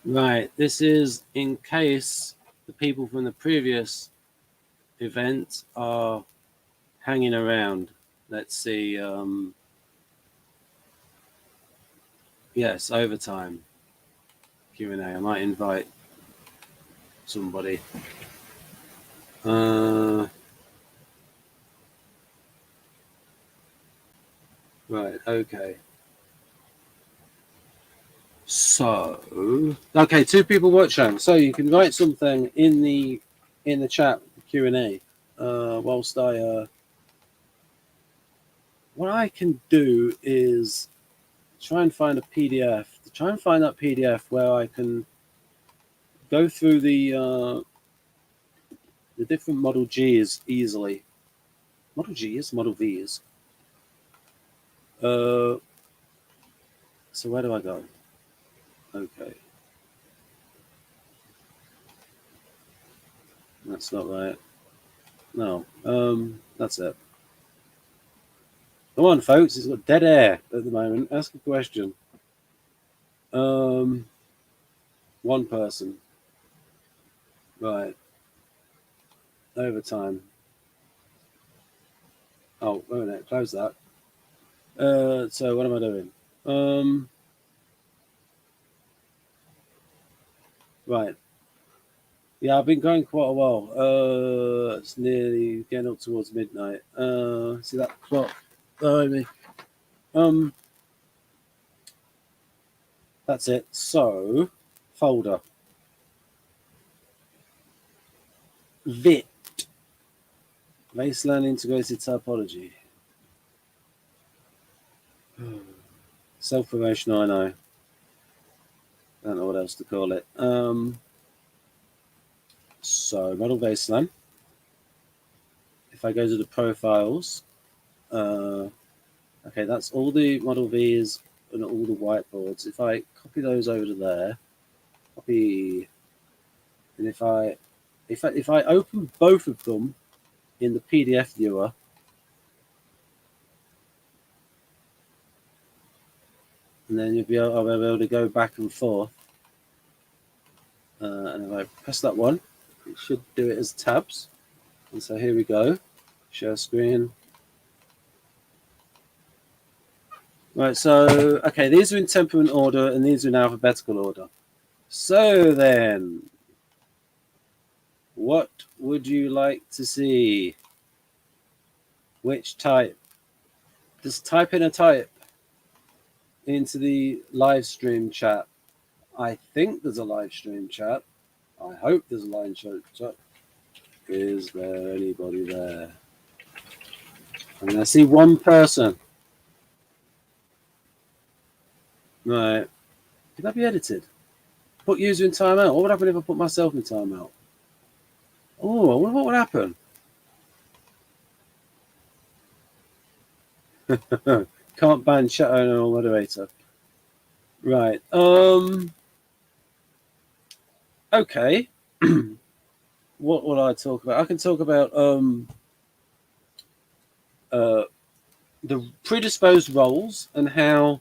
Right, this is in case the people from the previous event are hanging around. Let's see. Yes, overtime Q&A. I might invite somebody. Right, okay. So, okay, two people watching. So you can write something in the chat Q&A. Whilst what I can do is try and find a PDF. To try and find that PDF where I can go through the different Model Gs easily. Model Gs, Model Vs. So where do I go? Okay, that's not right. No, that's it. Come on, folks. It's got dead air at the moment. Ask a question. One person. Right. Overtime. Oh, wait a minute. Close that. So what am I doing? Right. Yeah, I've been going quite a while. It's nearly getting up towards midnight. See that clock behind me? That's it. So, folder. VIT. Baseline integrated typology. Self-promotion, I know. I don't know what else to call it. So, model baseline. If I go to the profiles, okay, that's all the Model Vs and all the whiteboards. If I copy those over to there, copy, and if I open both of them in the PDF viewer, and then I'll be able to go back and forth. And if I press that one, it should do it as tabs. And so here we go. Share screen. Right, so, okay, these are in temperament order and these are in alphabetical order. So then, what would you like to see? Which type? Just type in a type into the live stream chat. I think there's a live stream chat. I hope there's a live stream chat. Is there anybody there? I mean, I see one person. Right. Can that be edited? Put user in timeout. What would happen if I put myself in timeout? Oh, I wonder what would happen. Can't ban chat owner or moderator. Right. Okay. What will I talk about? I can talk about the predisposed roles and how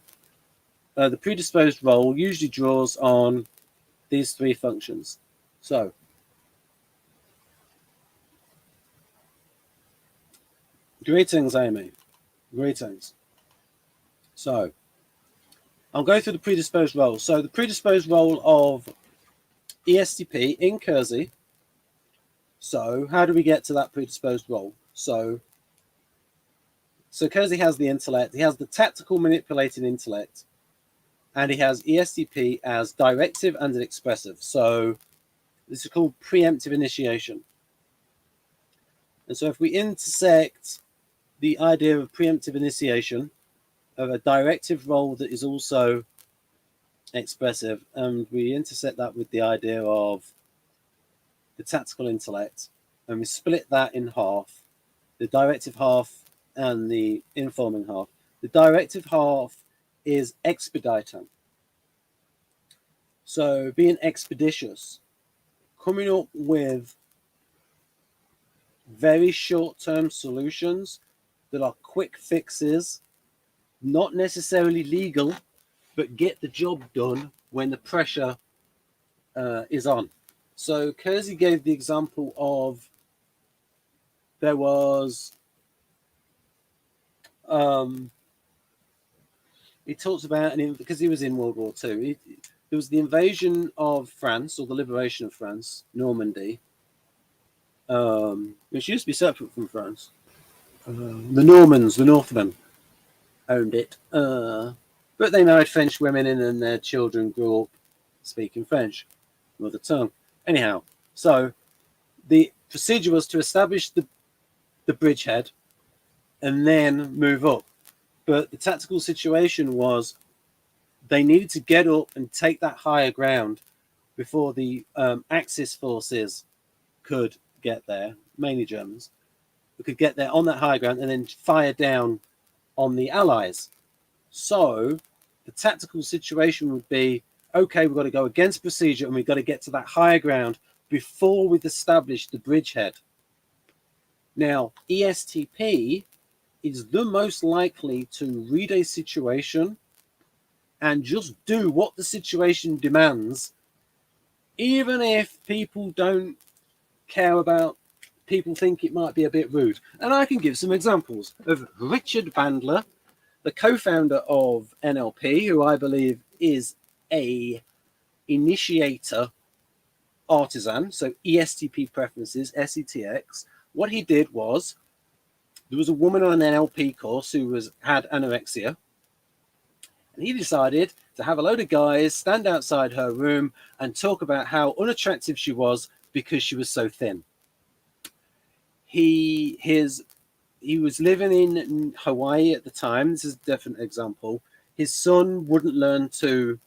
the predisposed role usually draws on these three functions. So, greetings, Amy. Greetings. So, I'll go through the predisposed role. So, the predisposed role of ESTP in Kersey. So, how do we get to that predisposed role? So Kersey has the intellect. He has the tactical manipulating intellect. And he has ESTP as directive and an expressive. So, this is called preemptive initiation. And so, if we intersect the idea of preemptive initiation of a directive role that is also expressive, and we intersect that with the idea of the tactical intellect, and we split that in half, the directive half and the informing half. The directive half is expediting. So being expeditious, coming up with very short-term solutions that are quick fixes, not necessarily legal, but get the job done when the pressure is on. So Kersey gave the example of there was he talks about because he was in World War II. There was the invasion of France, or the liberation of France, Normandy, which used to be separate from France. The Normans, the Northmen, owned it, but they married French women in, and their children grew up speaking French, mother tongue. Anyhow, so the procedure was to establish the bridgehead and then move up. But the tactical situation was they needed to get up and take that higher ground before the Axis forces could get there, mainly Germans, could get there on that high ground and then fire down on the Allies. So the tactical situation would be, okay, we've got to go against procedure and we've got to get to that higher ground before we've established the bridgehead. Now, ESTP is the most likely to read a situation and just do what the situation demands, even if people don't care about, people think it might be a bit rude. And I can give some examples of Richard Bandler, the co-founder of NLP, who I believe is a initiator artisan, so ESTP preferences, SETX. What he did was, there was a woman on an NLP course who had anorexia, and he decided to have a load of guys stand outside her room and talk about how unattractive she was because she was so thin. He was living in Hawaii at the time. This is a different example. His son wouldn't learn to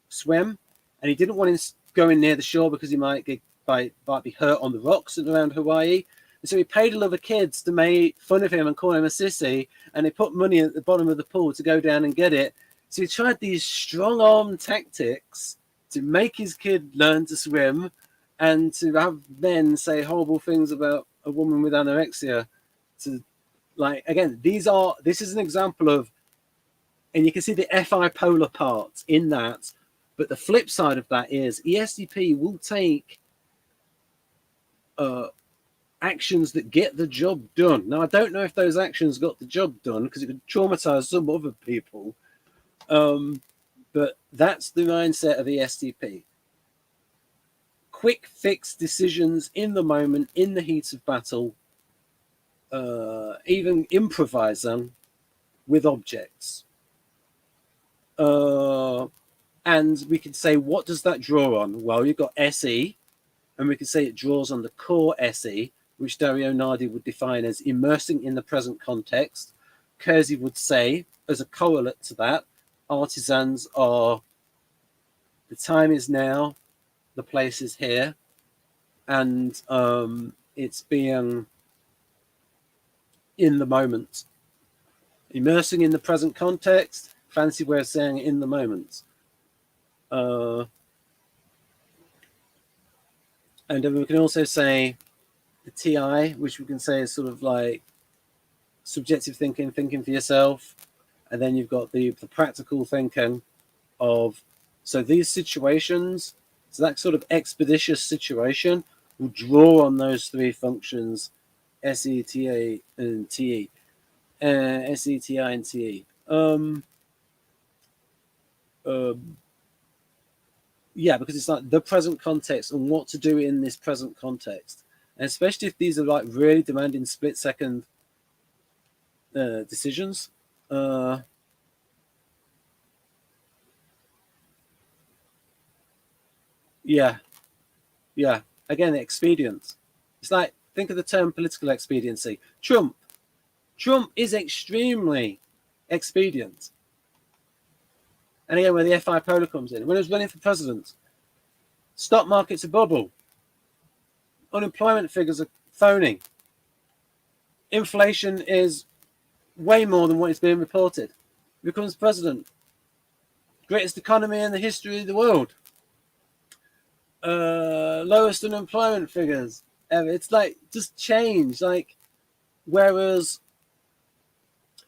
swim, and he didn't want him going near the shore because he might be hurt on the rocks around Hawaii. And so he paid a lot of kids to make fun of him and call him a sissy, and they put money at the bottom of the pool to go down and get it. So he tried these strong-arm tactics to make his kid learn to swim and to have men say horrible things about a woman with anorexia. To, like, again, this is an example of, and you can see the FI polar part in that, but the flip side of that is ESTP will take actions that get the job done. Now, I don't know if those actions got the job done because it could traumatize some other people, but that's the mindset of ESTP. Quick fix decisions in the moment, in the heat of battle, even improvise them with objects. And we could say, what does that draw on? Well, you've got SE, and we could say it draws on the core SE, which Dario Nardi would define as immersing in the present context. Kersey would say, as a correlate to that, artisans are, the time is now, the place is here, and it's being in the moment. Immersing in the present context, fancy way of saying in the moment. And then we can also say the TI, which we can say is sort of like subjective thinking, thinking for yourself. And then you've got the practical thinking of, so these situations, so that sort of expeditious situation will draw on those three functions, SETA and TE. SETI and TE. Yeah, because it's like the present context and what to do in this present context. And especially if these are like really demanding split-second decisions. Yeah. Again, expedient. It's like, think of the term political expediency. Trump is extremely expedient. And again, where the FI polar comes in. When he was running for president, stock market's a bubble. Unemployment figures are phony. Inflation is way more than what is being reported. He becomes president. Greatest economy in the history of the world. Lowest unemployment figures ever. It's like just change. Like, whereas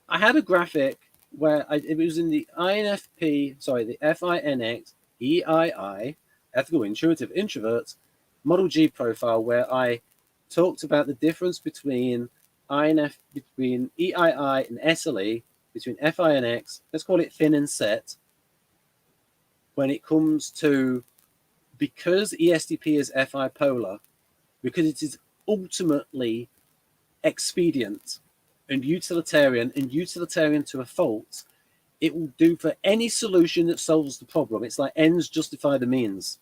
I had a graphic where it was in the INFP, sorry, the FINX, EII, ethical, intuitive, introvert, Model G profile, where I talked about the difference between INF, between EII and SLE, between FI and X, let's call it thin and set, when it comes to, because ESTP is FI polar, because it is ultimately expedient and utilitarian to a fault, it will do for any solution that solves the problem. It's like ends justify the means.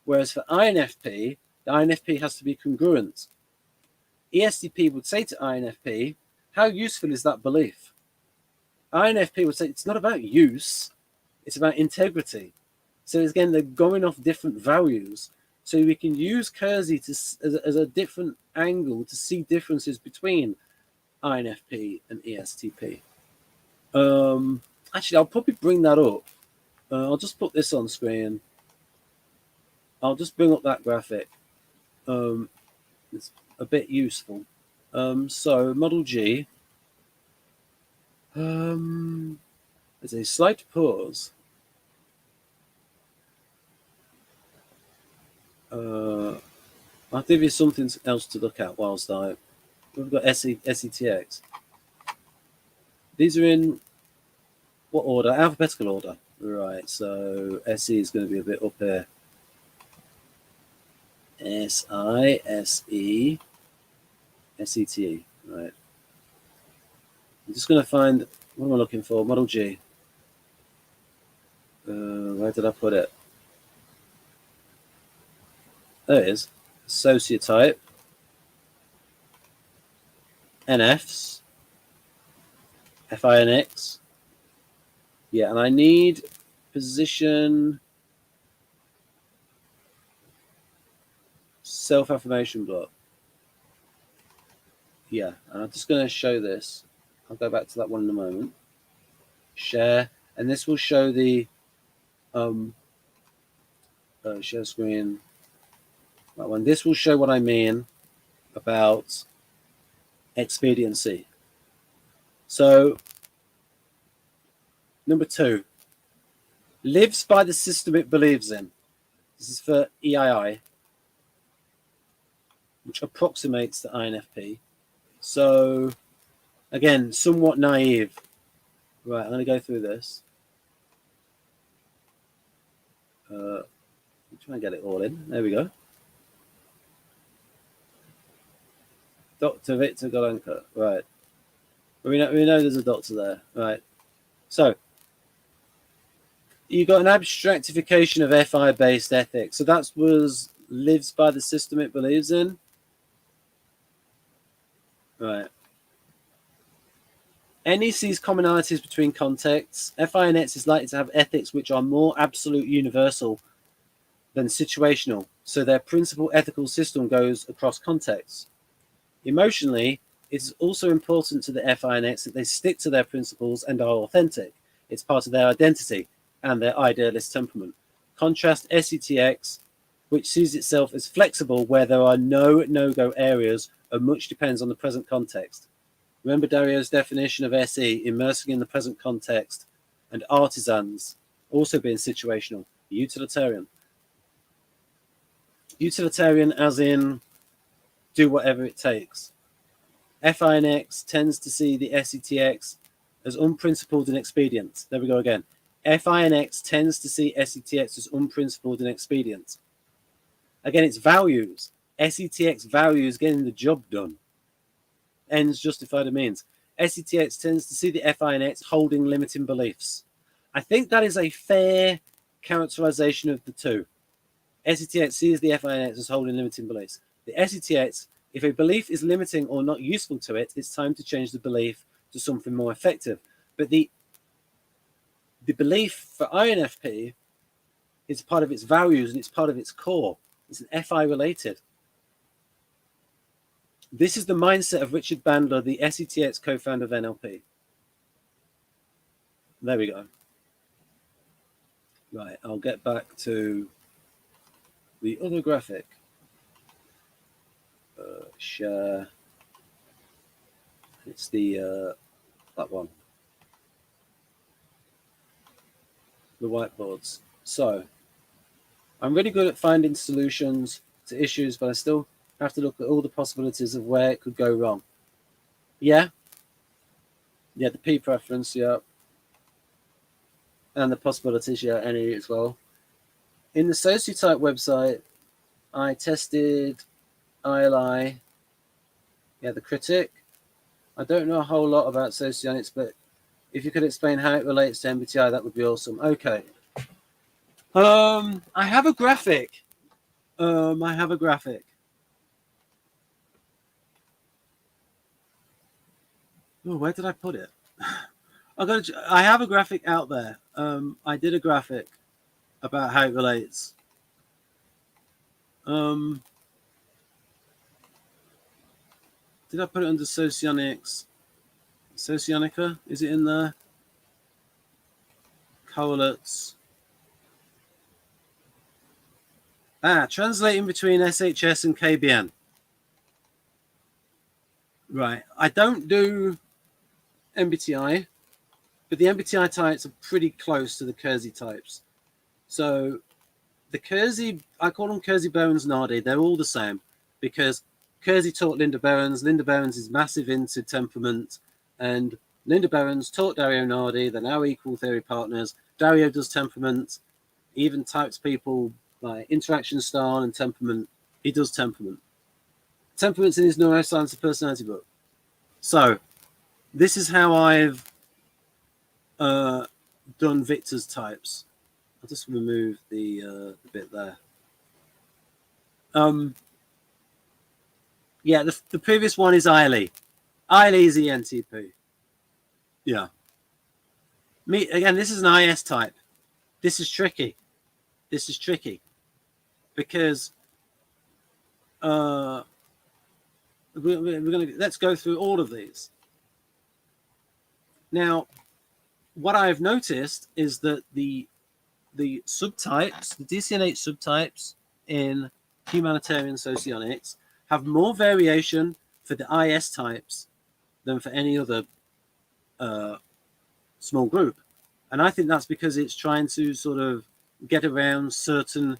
Whereas for INFP, the INFP has to be congruent. ESTP would say to INFP, how useful is that belief? INFP would say, it's not about use, it's about integrity. So again, they're going off different values. So we can use Kersey as a different angle to see differences between INFP and ESTP. Actually, I'll probably bring that up. I'll just put this on screen. I'll just bring up that graphic. It's a bit useful. So Model G. There's a slight pause. I'll give you something else to look at whilst we've got SETX. These are in what order? Alphabetical order. Right, so SE is going to be a bit up here. SI, SE, SETE. Right. I'm just going to find, what am I looking for? Model G. Where did I put it? There it is. Sociotype. NFs. FINX. Yeah, and I need position self-affirmation block. Yeah, and I'm just going to show this. I'll go back to that one in a moment. Share, and this will show the share screen. That one. This will show what I mean about expediency. So, number 2, lives by the system it believes in. This is for EII, which approximates the INFP. So, again, somewhat naive. Right, I'm going to go through this. Try and get it all in. There we go. Dr. Victor Golenka. Right. We know there's a doctor there. Right. So, you got an abstractification of FI-based ethics. So that was lives by the system it believes in. Right. NE sees commonalities between contexts. FI and X is likely to have ethics which are more absolute universal than situational. So their principal ethical system goes across contexts. Emotionally, it's also important to the FI and X that they stick to their principles and are authentic. It's part of their identity and their idealist temperament. Contrast SETX, which sees itself as flexible where there are no no-go areas and much depends on the present context. Remember Dario's definition of SE, immersing in the present context, and artisans, also being situational, utilitarian. Utilitarian as in do whatever it takes. FINX tends to see the SETX as unprincipled and expedient. There we go again. FINX tends to see SETX as unprincipled and expedient. Again, it's values. SETX values getting the job done. Ends justify the means. SETX tends to see the FINX holding limiting beliefs. I think that is a fair characterization of the two. SETX sees the FINX as holding limiting beliefs. The SETX, if a belief is limiting or not useful to it, it's time to change the belief to something more effective. But the belief for INFP is part of its values and it's part of its core. It's an FI related. This is the mindset of Richard Bandler, the SETX co-founder of NLP. There we go. Right, I'll get back to the other graphic. Share. It's the that one. The whiteboards. So I'm really good at finding solutions to issues, but I still have to look at all the possibilities of where it could go wrong. Yeah, the P preference, yeah, and the possibilities, yeah, any as well. In the Sociotype website, I tested ILI, yeah, the critic. I don't know a whole lot about socionics, but if you could explain how it relates to MBTI, that would be awesome. Okay. I have a graphic. I have a graphic. Oh, where did I put it? I have a graphic out there. I did a graphic about how it relates. Did I put it under Socionics? Socionicca? Is it in there? Correlates. Translating between SHS and KBN. Right. I don't do MBTI, but the MBTI types are pretty close to the Kersey types. So the Kersey, I call them Kersey, Bowen's, Nardi. They're all the same because Kersey taught Linda Bowen's. Linda Bowen's is massive into temperament, and Linda Bowen's taught Dario Nardi. They're now equal theory partners. Dario does temperament, even types people by interaction style and temperament. He does temperament. Temperament's in his neuroscience of personality book. So this is how I've done Victor's types. I'll just remove the bit there. Yeah, the previous one is Eiley. Eiley is ENTP. Yeah. Me again. This is an IS type. This is tricky. This is tricky because we're gonna let's go through all of these. Now, what I've noticed is that the subtypes, the DCNH subtypes in humanitarian socionics have more variation for the IS types than for any other small group. And I think that's because it's trying to sort of get around certain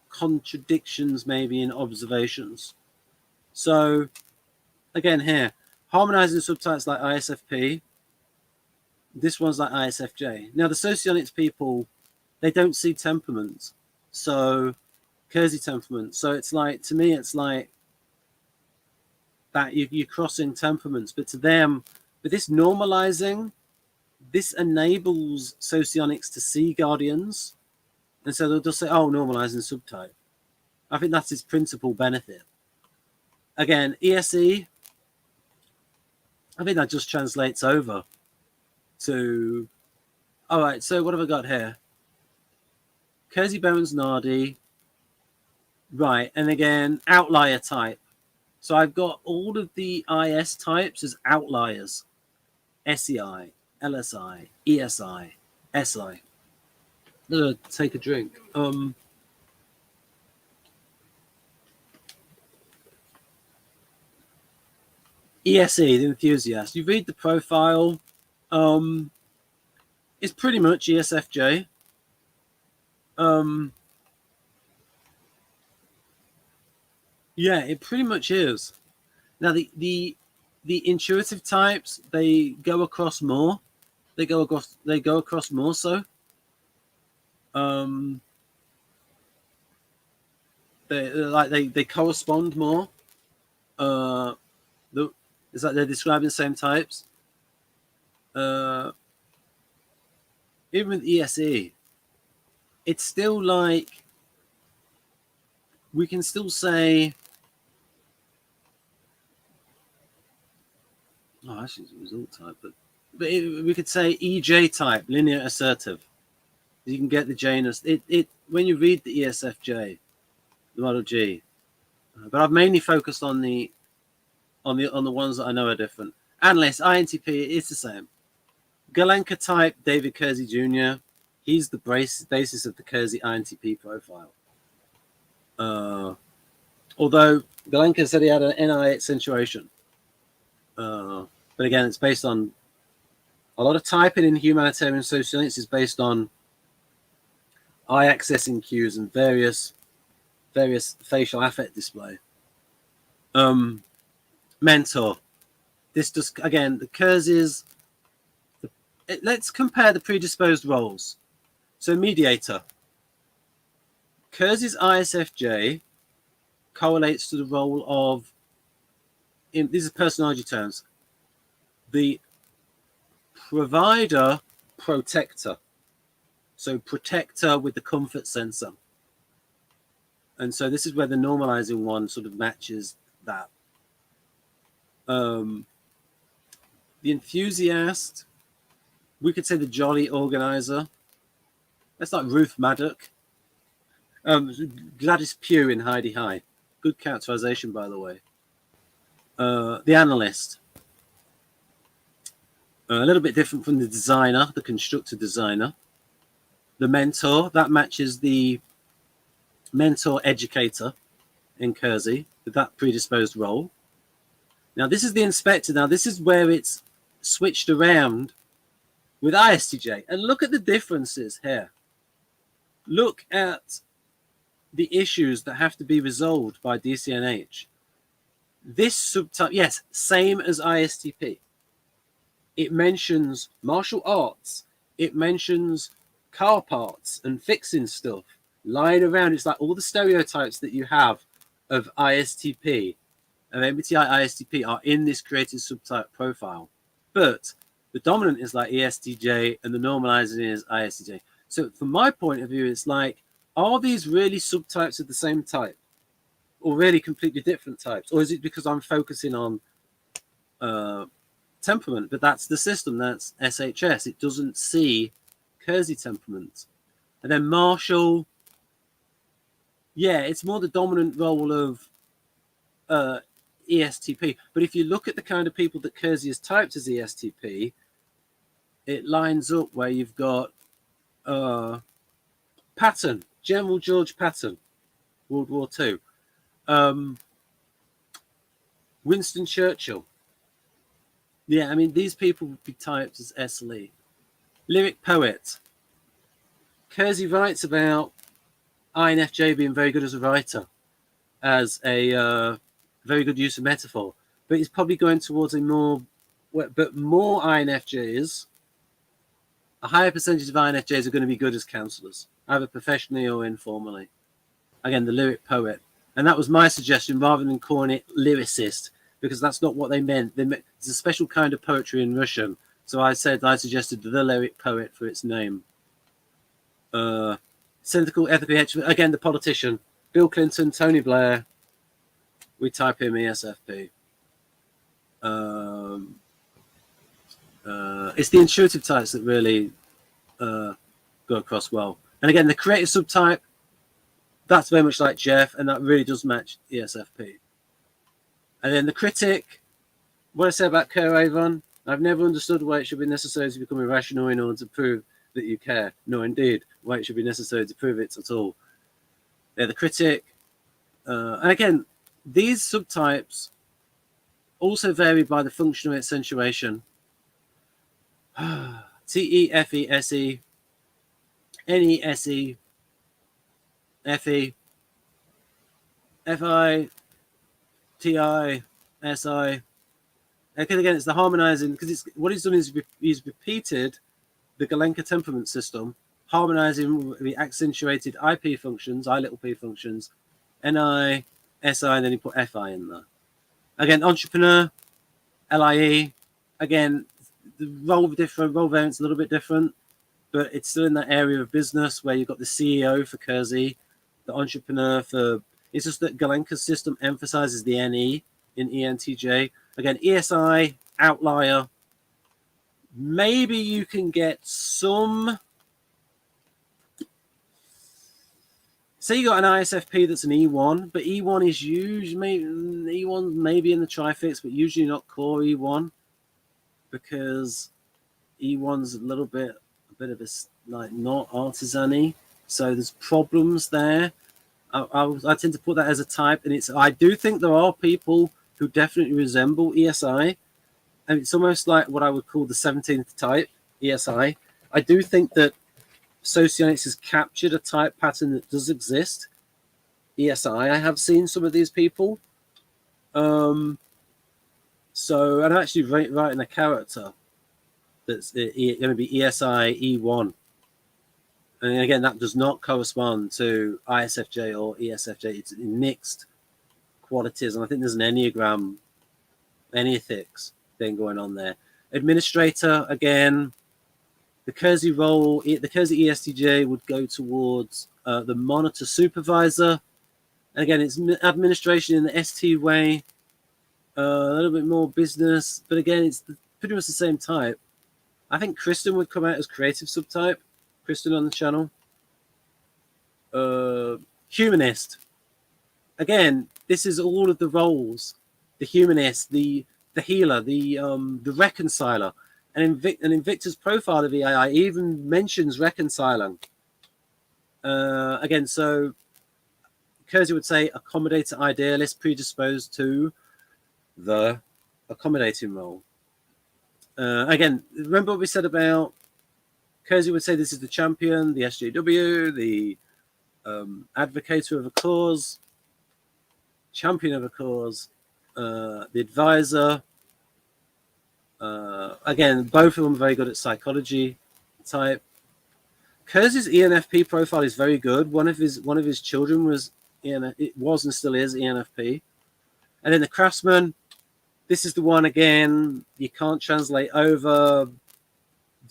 contradictions maybe in observations. So again here, harmonizing subtypes like ISFP, this one's like ISFJ. Now the socionics people, they don't see temperament. So Kersey temperament. So it's like, to me, it's like that you're crossing temperaments, but to them, but this normalizing, this enables socionics to see guardians. And so they'll just say, oh, normalizing subtype. I think that's its principal benefit. Again, ESE, I think that just translates over to, all right, so what have I got here? Kersey, Bowen's, Nardi. Right, and again, outlier type. So I've got all of the IS types as outliers. SEI, LSI, ESI, SI. I'm gonna take a drink. ESE, the enthusiast. You read the profile. It's pretty much ESFJ. Yeah, it pretty much is. Now the intuitive types, they go across more. They go across more so. They correspond more. It's like they're describing the same types. Even with ESE, it's still like we can still say, oh, actually, it's a result type, but we could say EJ type, linear assertive. You can get the Janus. It when you read the ESFJ, the Model G, but I've mainly focused on the ones that I know are different. Analyst, INTP, it's the same. Galenka type, David Kersey Jr. He's the basis of the Kersey INTP profile. Although Galenka said he had an NI accentuation. But again, it's based on A lot of typing in humanitarian social science is based on eye accessing cues and various facial affect display. Mentor. This does, again, the Kersey's. Let's compare the predisposed roles. So mediator. Kersey's ISFJ correlates to the role of, these are personality terms, the provider protector. So protector with the comfort sensor. And so this is where the normalizing one sort of matches that. The enthusiast, we could say the jolly organizer. That's like Ruth Maddock. Gladys Pugh in Heidi High. Good characterization, by the way. The analyst. A little bit different from the designer, the constructor designer. The mentor, that matches the mentor educator in Kersey with that predisposed role. Now, this is the inspector. Now, this is where it's switched around with ISTJ. And look at the differences here. Look at the issues that have to be resolved by DCNH. This subtype, yes, same as ISTP. It mentions martial arts. It mentions car parts and fixing stuff lying around. It's like all the stereotypes that you have of ISTP, of MBTI ISTP, are in this created subtype profile. But the dominant is like ESTJ and the normalizing is ISTJ. So from my point of view, it's like, are these really subtypes of the same type or really completely different types? Or is it because I'm focusing on temperament? But that's the system, that's SHS. It doesn't see Kersey temperament. And then Marshall, yeah, it's more the dominant role of ESTP. But if you look at the kind of people that Kersey has typed as ESTP, it lines up where you've got Patton, General George Patton, World War II. Winston Churchill. Yeah, I mean, these people would be typed as SLE. Lyric poet. Kersey writes about INFJ being very good as a writer, as a very good use of metaphor. But he's probably going towards a more INFJs, a higher percentage of INFJs are going to be good as counselors, either professionally or informally. Again, the lyric poet. And that was my suggestion, rather than calling it lyricist, because that's not what they meant. It's a special kind of poetry in Russian. So I suggested the lyric poet for its name. Synthetic ethically, again, the politician. Bill Clinton, Tony Blair. We type him ESFP. It's the intuitive types that really go across well. And again, the creative subtype, that's very much like Jeff, and that really does match ESFP. And then the critic, what I say about care, Avon, I've never understood why it should be necessary to become irrational in order to prove that you care. No, indeed, why it should be necessary to prove it at all. They're the critic. And again, these subtypes also vary by the functional accentuation. TEFESE, NESE, FE, FI, TI, SI. Again, it's the harmonizing, because it's what he's done is he's repeated the Galenka temperament system, harmonizing the accentuated IP functions, I little p functions, NI, SI, and then he put FI in there. Again, entrepreneur, LIE. Again, the role variant's a little bit different, but it's still in that area of business where you've got the CEO for Kersey, the entrepreneur for. It's just that Galenka's system emphasizes the NE in ENTJ. Again, ESI, outlier. Maybe you can get some. Say you got an ISFP that's an E1, but E1 is usually E1 maybe in the trifix, but usually not core E1, because E1's a bit of a like not artisan-y, so there's problems there. I tend to put that as a type, and I do think there are people who definitely resemble ESI, and it's almost like what I would call the 17th type, ESI. I do think that Socionics has captured a type pattern that does exist. ESI, I have seen some of these people. So I'm actually writing a character that's going to be ESI E1. And again, that does not correspond to ISFJ or ESFJ. It's mixed qualities. And I think there's an Enneagram, Enneathics thing going on there. Administrator, again, the Kersey role, the Kersey ESTJ would go towards the monitor supervisor. And again, it's administration in the ST way, a little bit more business. But again, it's pretty much the same type. I think Kristen would come out as creative subtype. Kristen on the channel. Humanist. Again, this is all of the roles. The humanist, the healer, the reconciler. And Invicta's profile of EAI even mentions reconciling. Again, so Kersey would say accommodator idealist predisposed to the accommodating role. Again, remember what we said about Kersey would say this is the champion, the SJW, the advocator of a cause, champion of a cause, the advisor. Again, both of them are very good at psychology type. Kersey's ENFP profile is very good. One of his children was it was and still is ENFP. And then the craftsman, this is the one again, you can't translate over.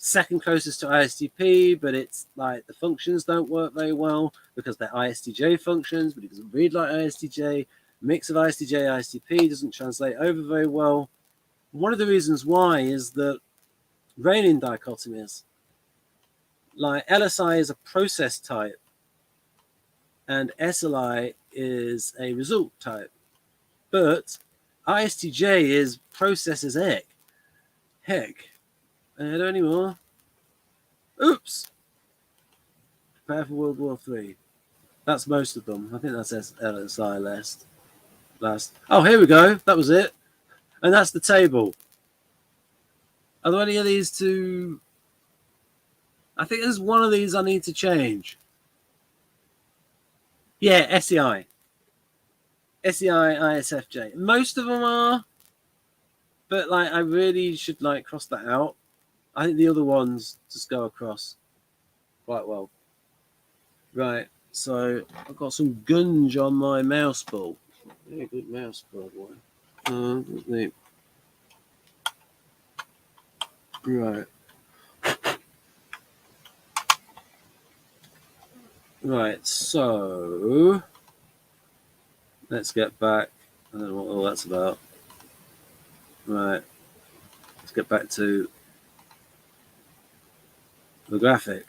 Second closest to ISTP, but it's like the functions don't work very well because they're ISTJ functions, but it doesn't read like ISTJ. Mix of ISTJ, ISTP doesn't translate over very well. One of the reasons why is that reigning dichotomies, like LSI is a process type and SLI is a result type, but ISTJ is process as heck. I don't anymore. Oops. Prepare for World War III. That's most of them. I think that's LSI last. Oh, here we go. That was it. And that's the table. Are there any of these to... I think there's one of these I need to change. Yeah, SEI. SEI, ISFJ. Most of them are. But like, I really should like cross that out. I think the other ones just go across quite well. Right, so I've got some gunge on my mouse ball. Very good mouse ball, boy. Right. Right, so let's get back. I don't know what all that's about. Right, let's get back to the graphic.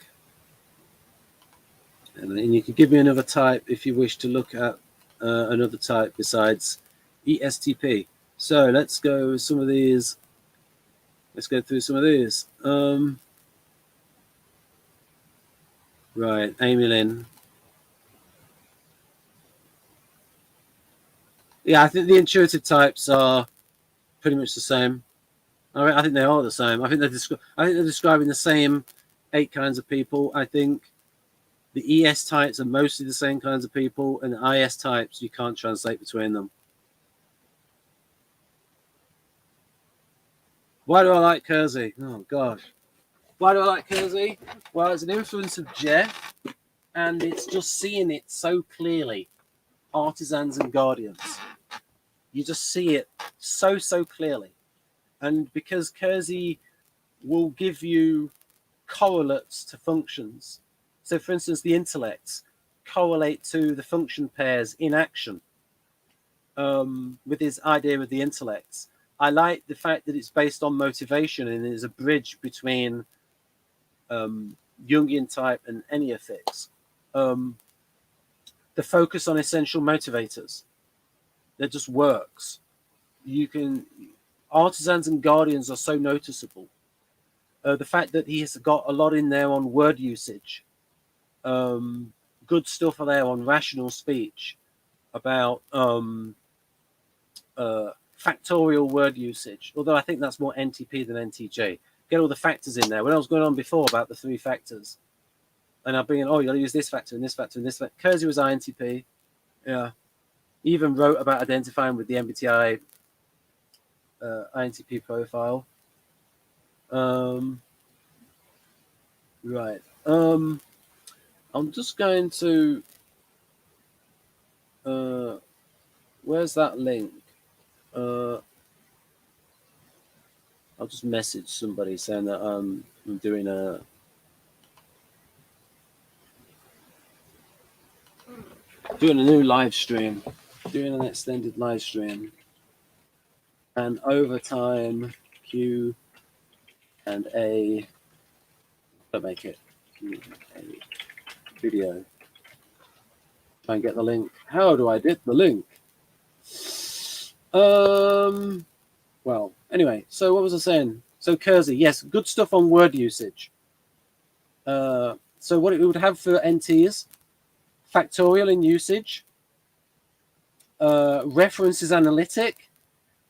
And you can give me another type if you wish to look at another type besides ESTP. So let's go with some of these. Let's go through some of these. Right, Amy Lynn. Yeah, I think the intuitive types are pretty much the same. I think they are the same. I think they're describing the same 8 kinds of people. I think the ES types are mostly the same kinds of people, and the IS types, you can't translate between them. Why do I like Kersey? Oh, gosh. Why do I like Kersey? Well, it's an influence of Jeff, and it's just seeing it so clearly. Artisans and guardians. You just see it so clearly. And because Kersey will give you correlates to functions. So, for instance, the intellects correlate to the function pairs in action with his idea of the intellects. I like the fact that it's based on motivation and is a bridge between Jungian type and Enneathics. The focus on essential motivators. That just works. Artisans and guardians are so noticeable. The fact that he has got a lot in there on word usage. Good stuff there on rational speech about factorial word usage, although I think that's more NTP than NTJ. Get all the factors in there. When I was going on before about the 3 factors, and I'll bring in, you got to use this factor and this factor and this factor. Kersey was INTP. Yeah. He even wrote about identifying with the MBTI INTP profile. Right. I'm just going to. Where's that link? I'll just message somebody saying that I'm doing a new live stream, doing an extended live stream, and overtime Q and A. Don't make it Q&A video. Try and get the link. How do I get the link? Well, anyway, so what was I saying? So Kersey, yes, good stuff on word usage. So what it would have for NTs, factorial in usage, reference is analytic,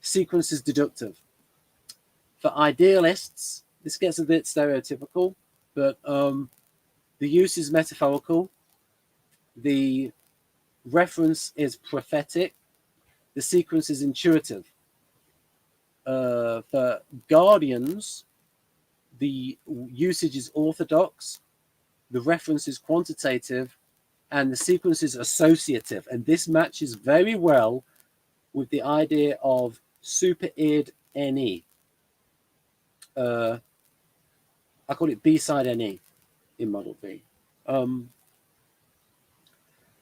sequence is deductive. For idealists, this gets a bit stereotypical, but the use is metaphorical. The reference is prophetic. The sequence is intuitive. For guardians, the usage is orthodox, the reference is quantitative, and the sequence is associative. And this matches very well with the idea of super id NE. I call it B-side NE in Model B.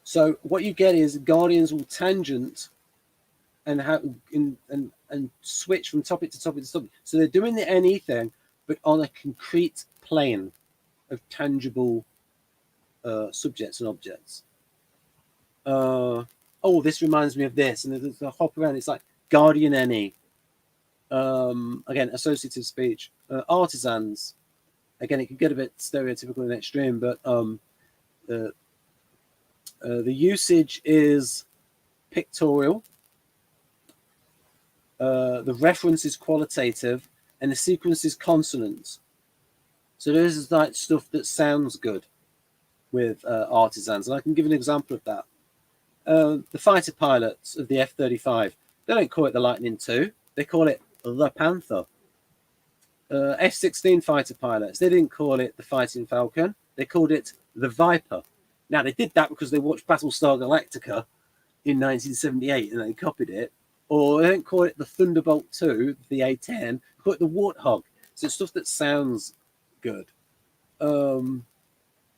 So what you get is guardians will tangent and switch from topic to topic to topic. So they're doing the NE thing, but on a concrete plane of tangible subjects and objects. This reminds me of this, and there's a hop around. It's like guardian NE. Again, associative speech. Artisans. Again, it can get a bit stereotypical and extreme, but the usage is pictorial. The reference is qualitative, and the sequence is consonants. So this is like stuff that sounds good with artisans, and I can give an example of that. The fighter pilots of the F-35, they don't call it the Lightning II, they call it the Panther. F-16 fighter pilots, they didn't call it the Fighting Falcon, they called it the Viper. Now, they did that because they watched Battlestar Galactica in 1978 and they copied it. Or they don't call it the Thunderbolt II, the A-10, they call it the Warthog. So it's stuff that sounds good. And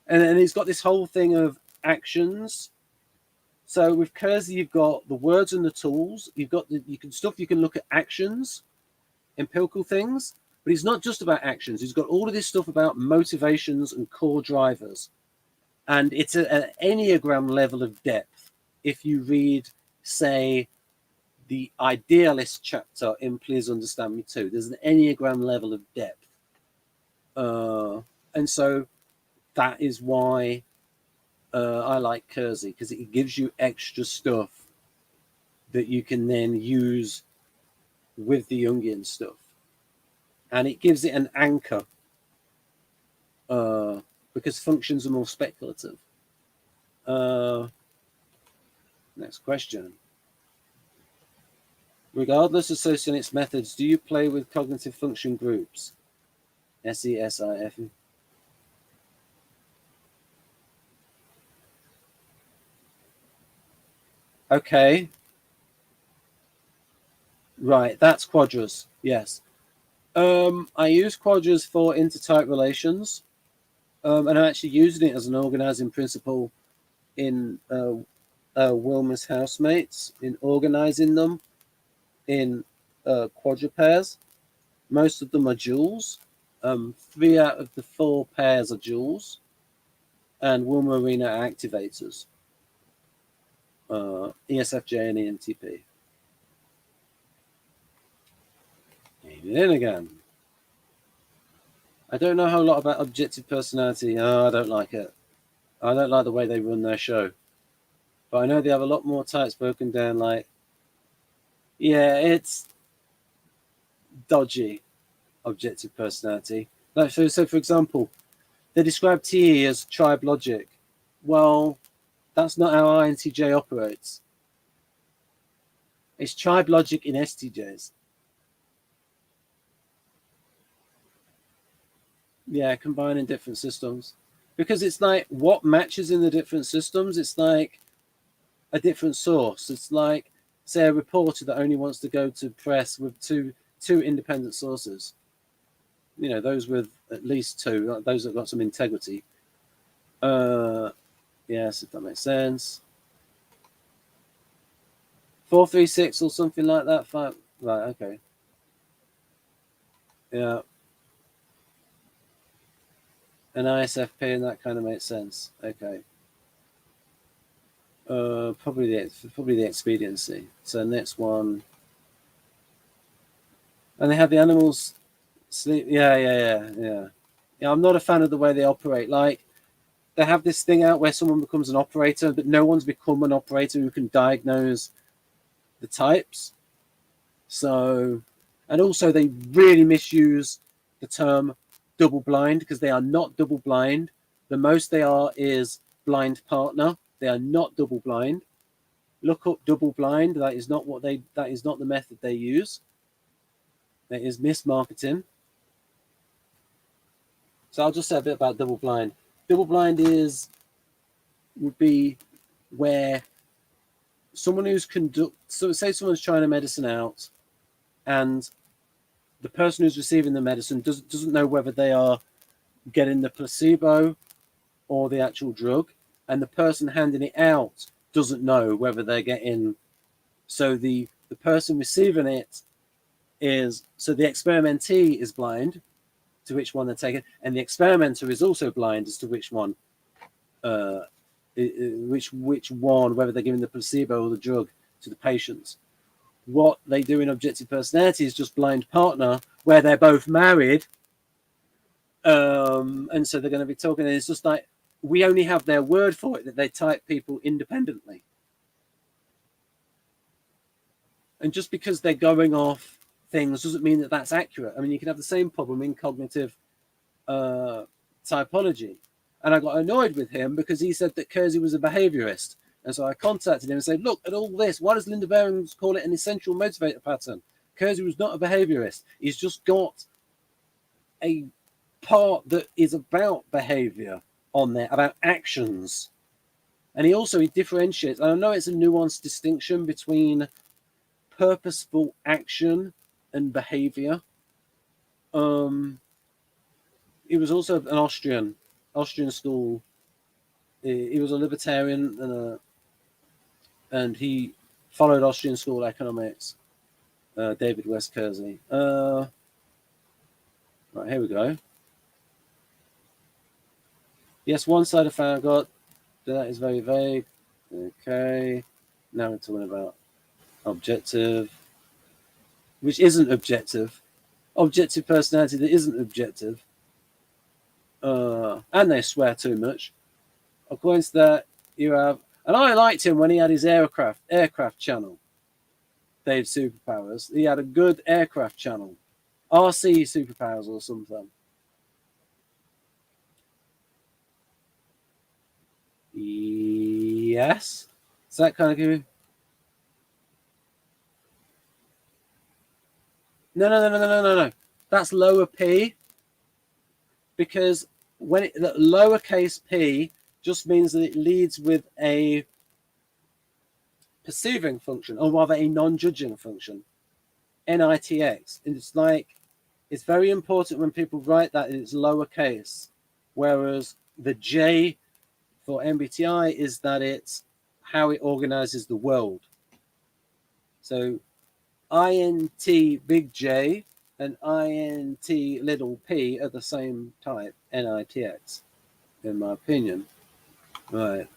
then it's got this whole thing of actions. So with Kersey, you've got the words and the tools. You've got you can look at actions, empirical things, but it's not just about actions. He's got all of this stuff about motivations and core drivers. And it's an Enneagram level of depth. If you read, say, the idealist chapter in Please Understand Me Too, there's an Enneagram level of depth. And so that is why I like Kersey, because it gives you extra stuff that you can then use with the Jungian stuff. And it gives it an anchor because functions are more speculative. Next question. Regardless of socionics methods, do you play with cognitive function groups? SESIF. Okay. Right, that's quadras. Yes. I use quadras for intertype relations, and I'm actually using it as an organizing principle in Wilmer's housemates, in organizing them in quadra pairs. Most of them are duals. 3 out of the 4 pairs are duals, and Wilmer Arena are activators. ESFJ and ENTP. In again. I don't know a whole lot about objective personality. Oh, I don't like it. I don't like the way they run their show. But I know they have a lot more types broken down like Yeah, it's dodgy, objective personality. Like, so for example, they describe TE as tribe logic. Well, that's not how INTJ operates. It's tribe logic in STJs. Yeah, combining different systems. Because it's like what matches in the different systems, it's like a different source. It's like, say, a reporter that only wants to go to press with two independent sources. You know, those with at least two, those that got some integrity. Yes, if that makes sense. 436 or something like that. Five. Right. Okay. Yeah. An ISFP, and that kind of makes sense. Okay. Probably the expediency. So next one, and they have the animals sleep. Yeah. I'm not a fan of the way they operate. Like they have this thing out where someone becomes an operator, but no one's become an operator who can diagnose the types. So, and also they really misuse the term double blind because they are not double blind. The most they are is blind partner. They are not double blind. Look up double blind. That is not what they. That is not the method they use. That is mismarketing. So I'll just say a bit about double blind. Double blind would be where someone who's so say someone's trying a medicine out and the person who's receiving the medicine doesn't know whether they are getting the placebo or the actual drug, and the person handing it out doesn't know whether they're getting. So the person receiving it is, so the experimentee is blind to which one they're taking, and the experimenter is also blind as to which one, uh, which one, whether they're giving the placebo or the drug to the patient. What they do in objective personality is just blind partner, where they're both married, and so they're going to be talking, and it's just like we only have their word for it that they type people independently. And just because they're going off things doesn't mean that that's accurate. I mean, you can have the same problem in cognitive typology. And I got annoyed with him because he said that Kersey was a behaviorist. And so I contacted him and said, look at all this. Why does Linda Behrens call it an essential motivator pattern? Kersey was not a behaviorist. He's just got a part that is about behavior on there, about actions. And he differentiates, and I know it's a nuanced distinction between purposeful action and behavior. He was also an Austrian school. He was a libertarian and he followed Austrian school economics. David West Kersey. Right, here we go. Yes, one side of Farragut. That is very vague. Okay. Now we're talking about objective, which isn't objective. Objective personality that isn't objective. And they swear too much. According to that, you have, and I liked him when he had his aircraft channel. Dave Superpowers. He had a good aircraft channel. RC Superpowers or something. Yes. Is that kind of good? No. That's lower P because when lowercase p just means that it leads with a perceiving function, or rather a non-judging function, NITX. And it's like, it's very important when people write that it's lowercase, whereas the J for MBTI is that it's how it organizes the world. So INT big J and INT little p are the same type, NITX, in my opinion. Right.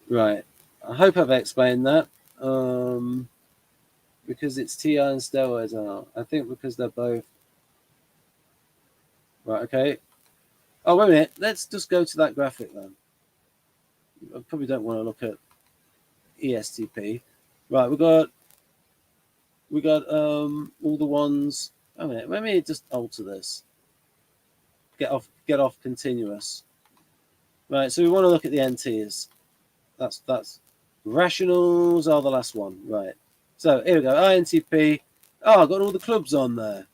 Right. I hope I've explained that. Because it's TI and steroids are. I think because they're both. Right, okay. Oh, wait a minute. Let's just go to that graphic then. I probably don't want to look at ESTP. Right, we got all the ones. Oh, minute, let me just alter this. Get off continuous. Right, so we want to look at the NTs. That's rationals are the last one. Right. So here we go. INTP. Oh, I got all the clubs on there.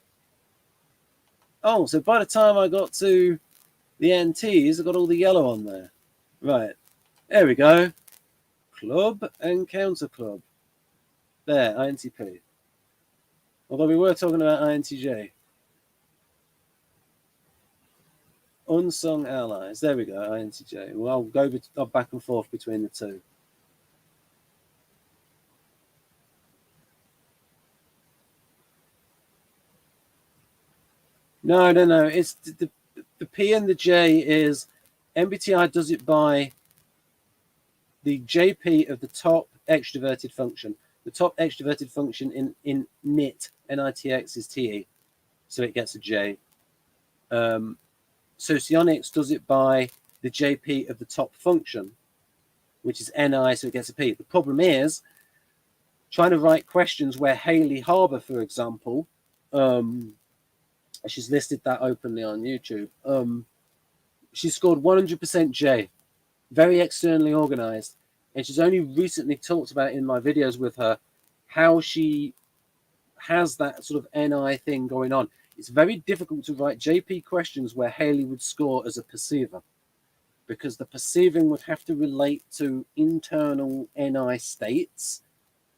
Oh, so by the time I got to the NTs, I got all the yellow on there. Right. There we go. Club and counter club. There, INTP. Although we were talking about INTJ. Unsung allies. There we go, INTJ. Well, I'll go back and forth between the two. No. It's the P and the J is MBTI does it by the JP of the top extroverted function. The top extroverted function in NIT, NITX is TE, so it gets a J. Socionics does it by the JP of the top function, which is NI, so it gets a P. The problem is trying to write questions where Haley Harbour, for example, she's listed that openly on YouTube. She scored 100% J, very externally organized. And she's only recently talked about in my videos with her how she has that sort of NI thing going on. It's very difficult to write JP questions where Haley would score as a perceiver, because the perceiving would have to relate to internal NI states.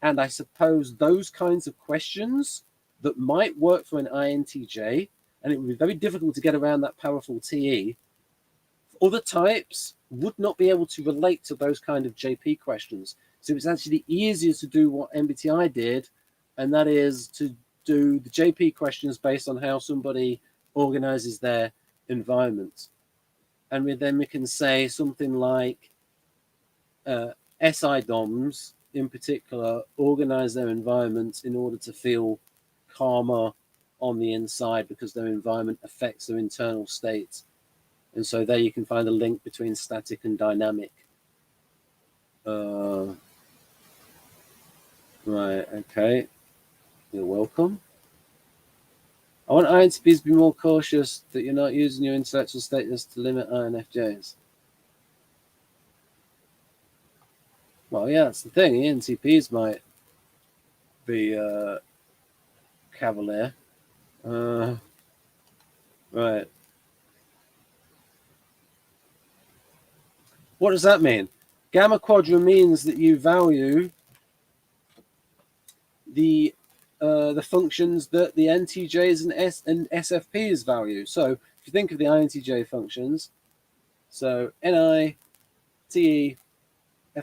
And I suppose those kinds of questions that might work for an INTJ, and it would be very difficult to get around that powerful TE, other types would not be able to relate to those kind of JP questions. So it's actually easier to do what MBTI did, and that is to do the JP questions based on how somebody organizes their environment. And then we can say something like SI DOMs in particular organize their environments in order to feel calmer on the inside because their environment affects their internal state. And so there you can find a link between static and dynamic. Right, okay. You're welcome. I want INTPs to be more cautious that you're not using your intellectual status to limit INFJs. Well, yeah, that's the thing. INTPs might be cavalier. Right. What does that mean? Gamma quadra means that you value the functions that the NTJs and SFPs value. So if you think of the INTJ functions, so NI, TE,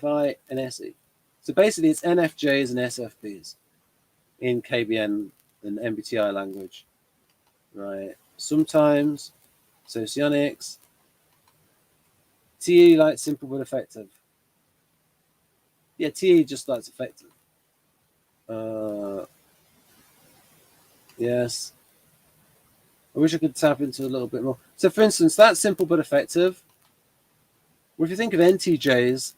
FI, and SE. So basically it's NFJs and SFPs in KBN and MBTI language, right? Sometimes socionics, TE like simple but effective. Yeah, TE just likes effective. Yes. I wish I could tap into a little bit more. So for instance, that's simple but effective. Well, if you think of NTJs,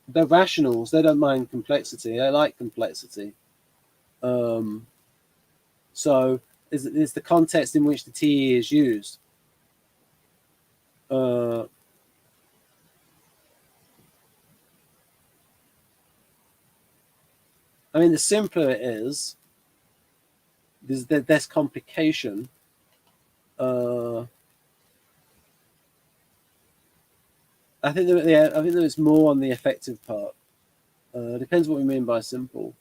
they're rationals. They don't mind complexity. They like complexity. So is the context in which the TE is used. I mean, the simpler it is, there's less complication. I think there is more on the effective part. Depends what we mean by simple.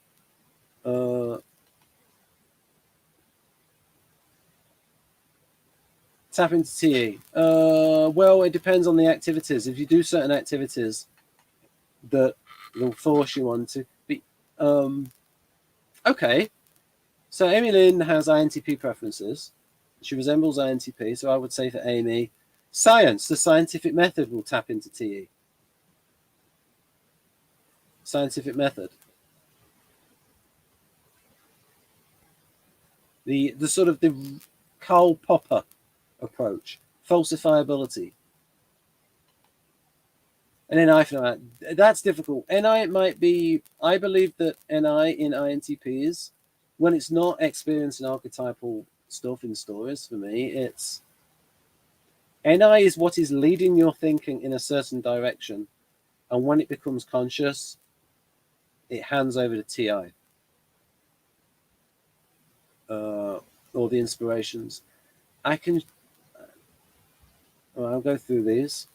Tap into TE. Well, it depends on the activities. If you do certain activities that will force you on to be okay. So Amy Lynn has INTP preferences. She resembles INTP, so I would say for Amy, science, the scientific method will tap into TE. Scientific method. The sort of the Karl Popper approach, falsifiability. And NI for that. That's difficult. NI might be, I believe that NI in INTPs, when it's not experiencing archetypal stuff in stories, for me, it's NI is what is leading your thinking in a certain direction. And when it becomes conscious, it hands over to TI. All the inspirations. I can, well, I'll go through these.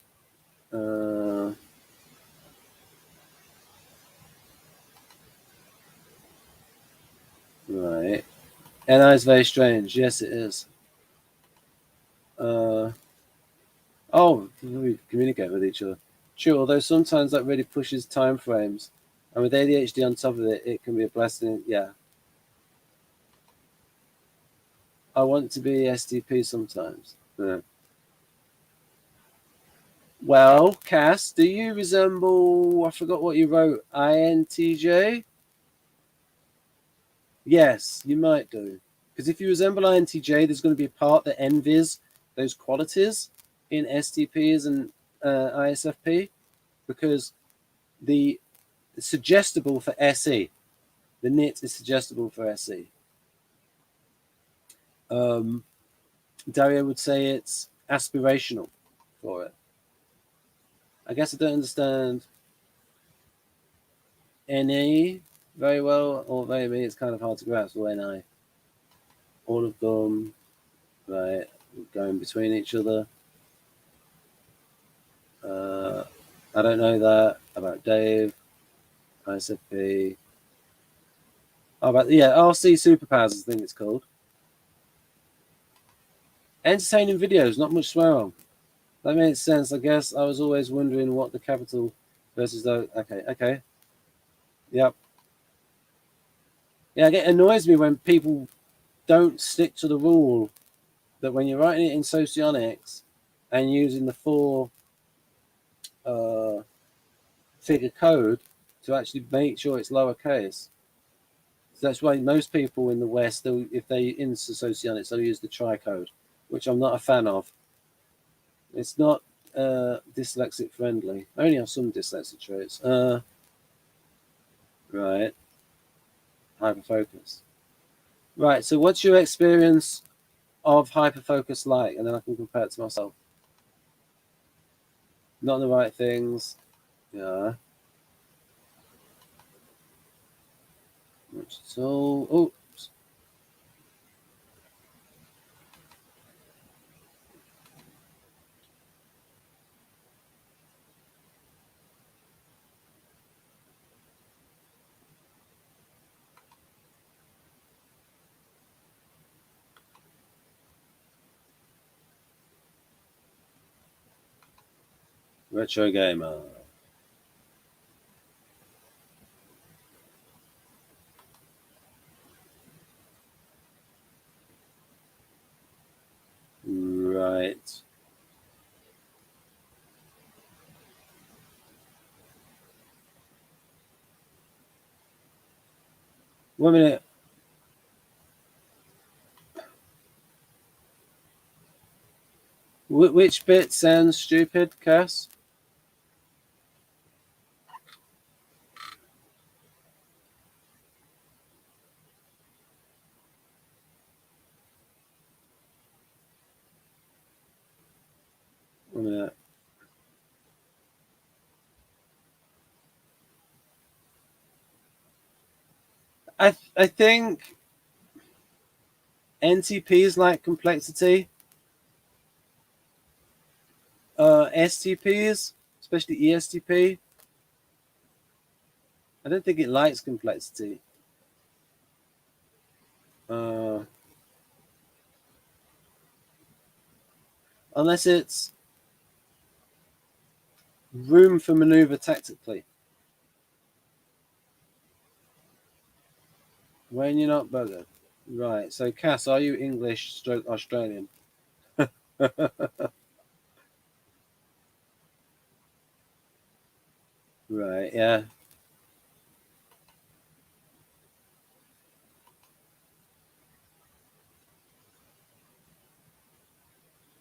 Right. NI is very strange. Yes, it is. Oh, we communicate with each other. True, although sometimes that really pushes time frames. And with ADHD on top of it, it can be a blessing. Yeah. I want to be STP sometimes. Yeah. Well, Cass, do you resemble, I forgot what you wrote, INTJ? Yes, you might do. Because if you resemble INTJ, there's going to be a part that envies those qualities in STPs and ISFP, because the suggestible for SE, the knit is suggestible for SE. Dario would say it's aspirational for it. I guess I don't understand NE very well, or maybe it's kind of hard to grasp. Or NI, all of them, right, going between each other. I don't know that about Dave, ISFP. Oh, about RC Superpowers, I think it's called. Entertaining videos, not much swear on. That makes sense. I guess I was always wondering what the capital versus the. Okay. Yep. Yeah, it annoys me when people don't stick to the rule that when you're writing it in socionics and using the four figure code to actually make sure it's lowercase. So that's why most people in the West, if they in socionics, they'll use the tricode, which I'm not a fan of. It's not dyslexic friendly. I only have some dyslexic traits. Right. Hyperfocus. Right. So, what's your experience of hyperfocus like? And then I can compare it to myself. Not the right things. Yeah. So, oh, retro gamer. Right. One minute. Which bit sounds stupid, Cass? One minute. I think NTPs like complexity. STPs, especially ESTP, I don't think it likes complexity. Uh, Unless it's room for maneuver tactically. When you're not buggered. Right. So, Cass, are you English stroke Australian? Right. Yeah.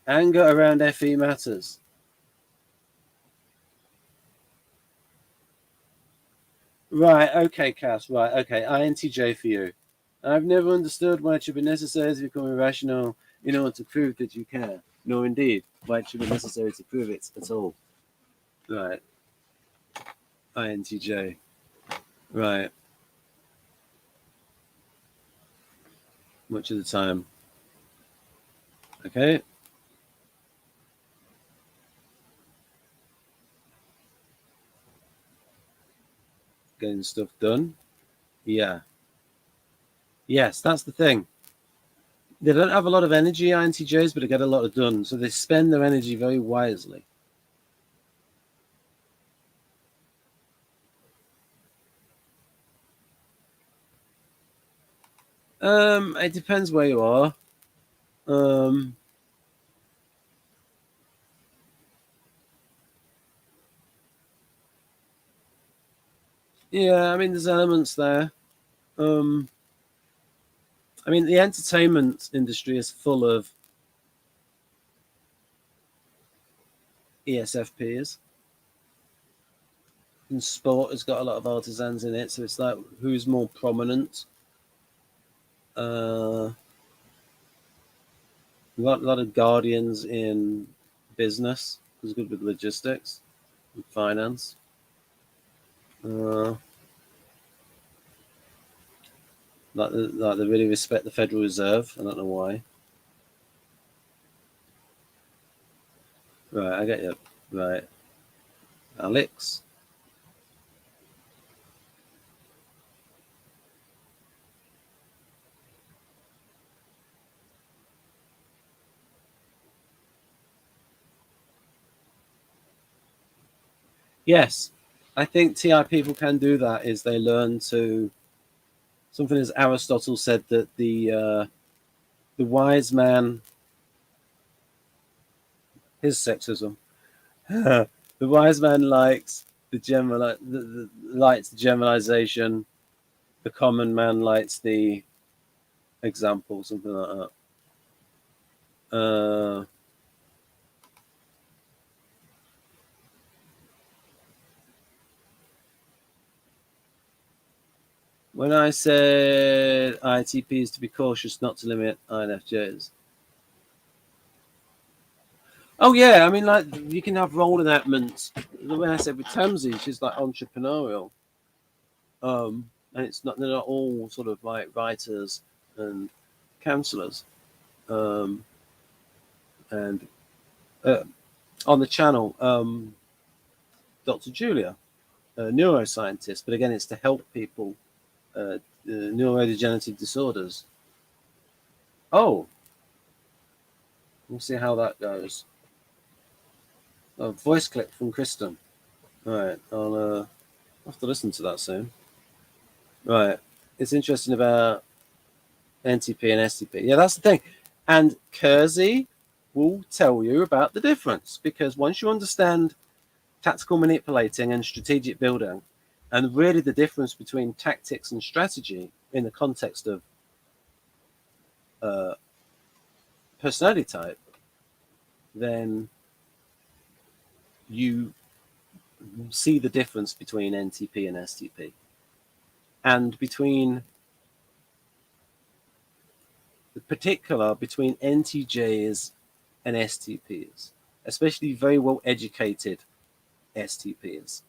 Anger around FE matters. Right, okay, Cass, right, okay, INTJ for you. I've never understood why it should be necessary to become irrational in order to prove that you can, nor indeed why it should be necessary to prove it at all. Right, INTJ. Right, much of the time. Okay, getting stuff done. Yeah. Yes, that's the thing. They don't have a lot of energy, INTJs, but they get a lot of done. So they spend their energy very wisely. It depends where you are. Um, yeah, I mean, there's elements there. Um, I mean, the entertainment industry is full of ESFPs, and sport has got a lot of artisans in it. So it's like who's more prominent. A lot of guardians in business who's good with logistics and finance. Uh, like they really respect the Federal Reserve. I don't know why. Right, I get you. Right, Alex. Yes, I think TI people can do that. Is they learn to something as Aristotle said that the wise man, his sexism, the wise man likes likes the generalization. The common man likes the example, something like that. When I said ITPs to be cautious not to limit INFJs. Oh yeah, I mean like you can have role enactments. The way I said with Tamsin, she's like entrepreneurial. And it's not they're not all sort of like writers and counselors. Um, and uh, on the channel, Dr. Julia, a neuroscientist, but again, it's to help people neurodegenerative disorders. Oh, we'll see how that goes. A voice clip from Kristen. Right, I'll have to listen to that soon. Right, it's interesting about NTP and STP. Yeah, that's the thing. And Kersey will tell you about the difference because once you understand tactical manipulating and strategic building, and really the difference between tactics and strategy in the context of uh, personality type, then you see the difference between NTP and STP, and between the particular between NTJs and STPs, especially very well educated STPs,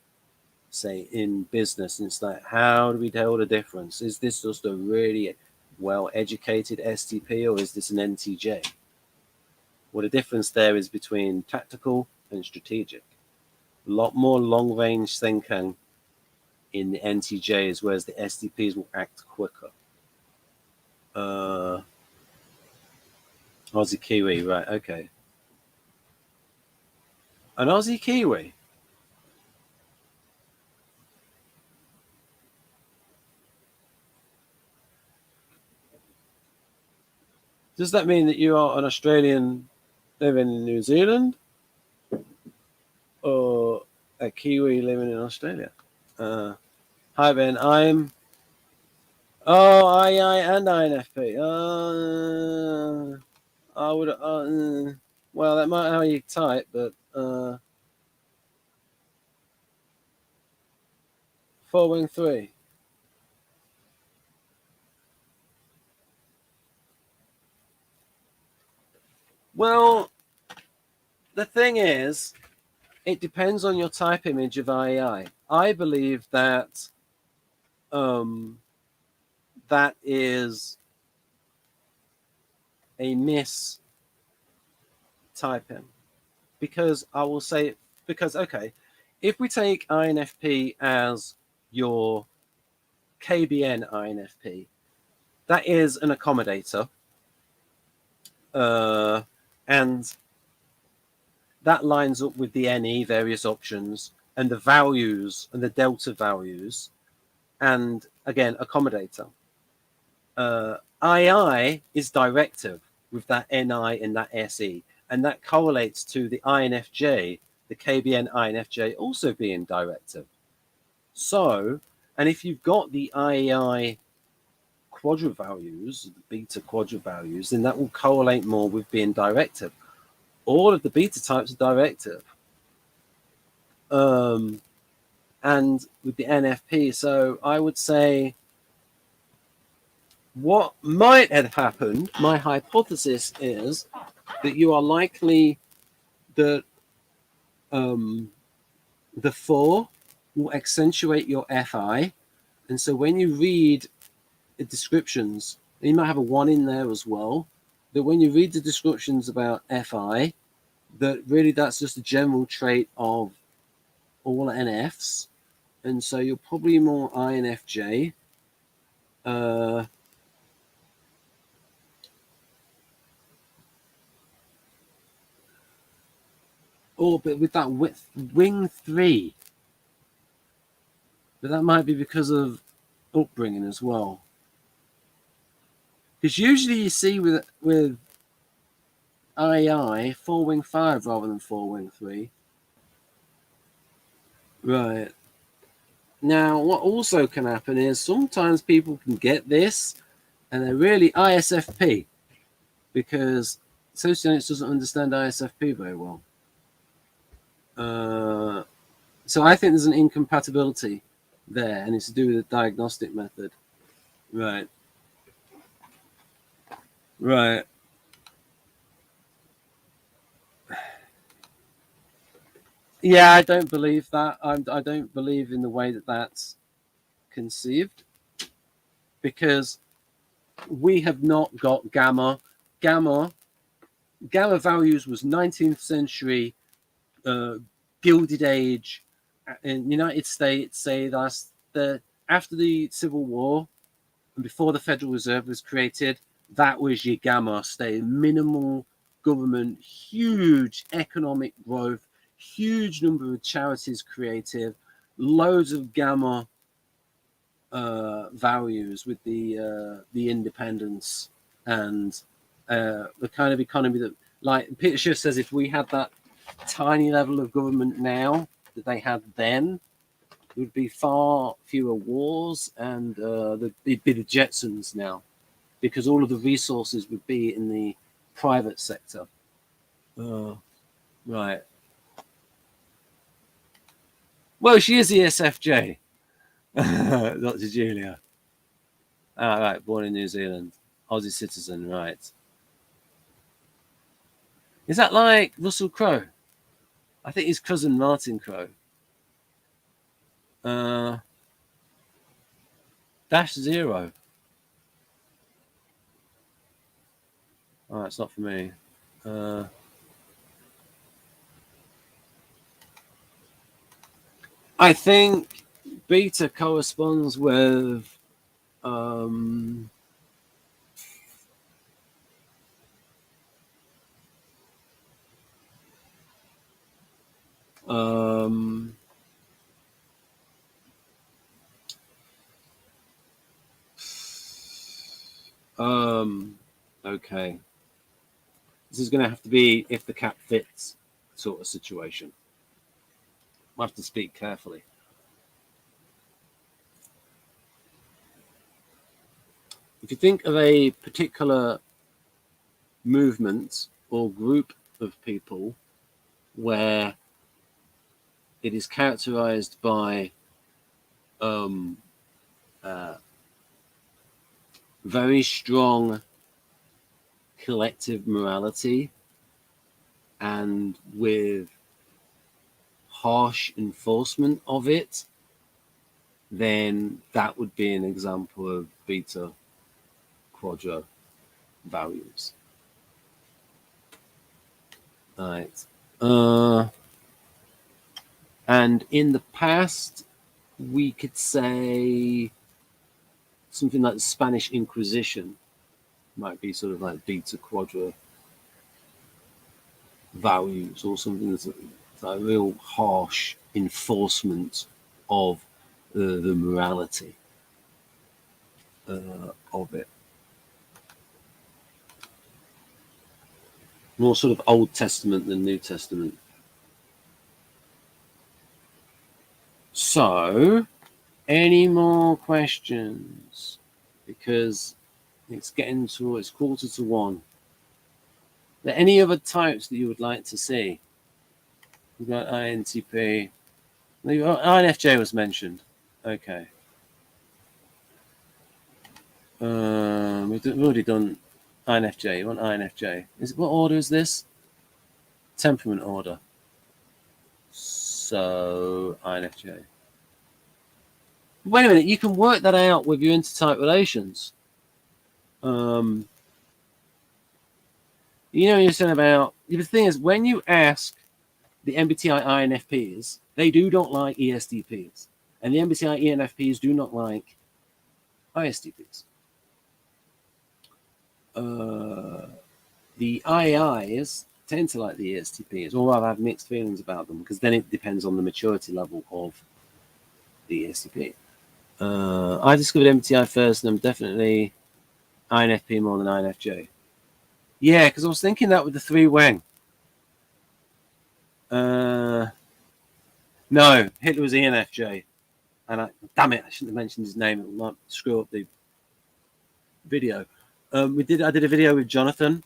say in business. And it's like, how do we tell the difference? Is this just a really well educated STP or is this an NTJ? Well, the difference there is between tactical and strategic. A lot more long range thinking in the NTJs, whereas the STPs will act quicker. Uh, Aussie Kiwi, right? Okay. An Aussie Kiwi. Does that mean that you are an Australian living in New Zealand or a Kiwi living in Australia? Uh, Hi Ben, I'm I and INFP. I would well that might how you type, but 413. Well, the thing is, it depends on your type image of IEI. I believe that that is a mistyping, because I will say, because okay, if we take INFP as your KBN INFP, that is an accommodator, and that lines up with the NE various options and the values and the delta values, and again accommodator. II is directive with that NI and that SE, and that correlates to the INFJ, the KBN INFJ also being directive. So, and if you've got the IEI quadrant values, the beta quadrant values, then that will correlate more with being directive. All of the beta types are directive. And with the NFP, so I would say what might have happened, my hypothesis is that you are likely that the 4 will accentuate your FI. And so when you read the descriptions, and you might have a 1 in there as well, that when you read the descriptions about FI, that really that's just a general trait of all NFs. And so you're probably more INFJ. Oh, but with that wing 3, but that might be because of upbringing as well. Because usually you see with II 4 wing 5 rather than 4 wing 3. Right. Now, what also can happen is sometimes people can get this and they're really ISFP because socionics doesn't understand ISFP very well. So I think there's an incompatibility there, and it's to do with the diagnostic method. Right. Right. Yeah, I don't believe that. I don't believe in the way that that's conceived, because we have not got gamma. Gamma values was 19th century Gilded Age in the United States. Say that's after the Civil War and before the Federal Reserve was created. That was your gamma state. Minimal government, huge economic growth, huge number of charities created, loads of gamma values with the independence and the kind of economy that, like Peter Schiff says, if we had that tiny level of government now that they had then, there would be far fewer wars, and there'd be the Jetsons now, because all of the resources would be in the private sector. Right. Well, she is ESFJ, Dr. Julia. All right, born in New Zealand, Aussie citizen, right. Is that like Russell Crowe? I think his cousin Martin Crowe. -0. Oh, it's not for me. I think beta corresponds with okay. This is going to have to be if the cap fits sort of situation. I have to speak carefully. If you think of a particular movement or group of people where it is characterized by very strong collective morality and with harsh enforcement of it, then that would be an example of beta quadra values. Right. And in the past, we could say something like the Spanish Inquisition might be sort of like beta quadra values, or something that's a real harsh enforcement of the morality of it. More sort of Old Testament than New Testament. So, any more questions? Because it's getting to, it's 1:45. Are there any other types that you would like to see? We've got INTP. INFJ was mentioned. Okay. We've already done INFJ. You want INFJ? What order is this? Temperament order. So INFJ. Wait a minute. You can work that out with your intertype relations. You know, you're saying about the thing is when you ask the MBTI INFPs, they do not like ESTPs, and the MBTI ENFPs do not like ISTPs. The IIs tend to like the ESTPs, or I have mixed feelings about them because then it depends on the maturity level of the ESTP. I discovered MBTI first, and I'm definitely INFP more than INFJ. Yeah, because I was thinking that with the 3 Weng. No, Hitler was ENFJ. And damn it, I shouldn't have mentioned his name. It might screw up the video. I did a video with Jonathan.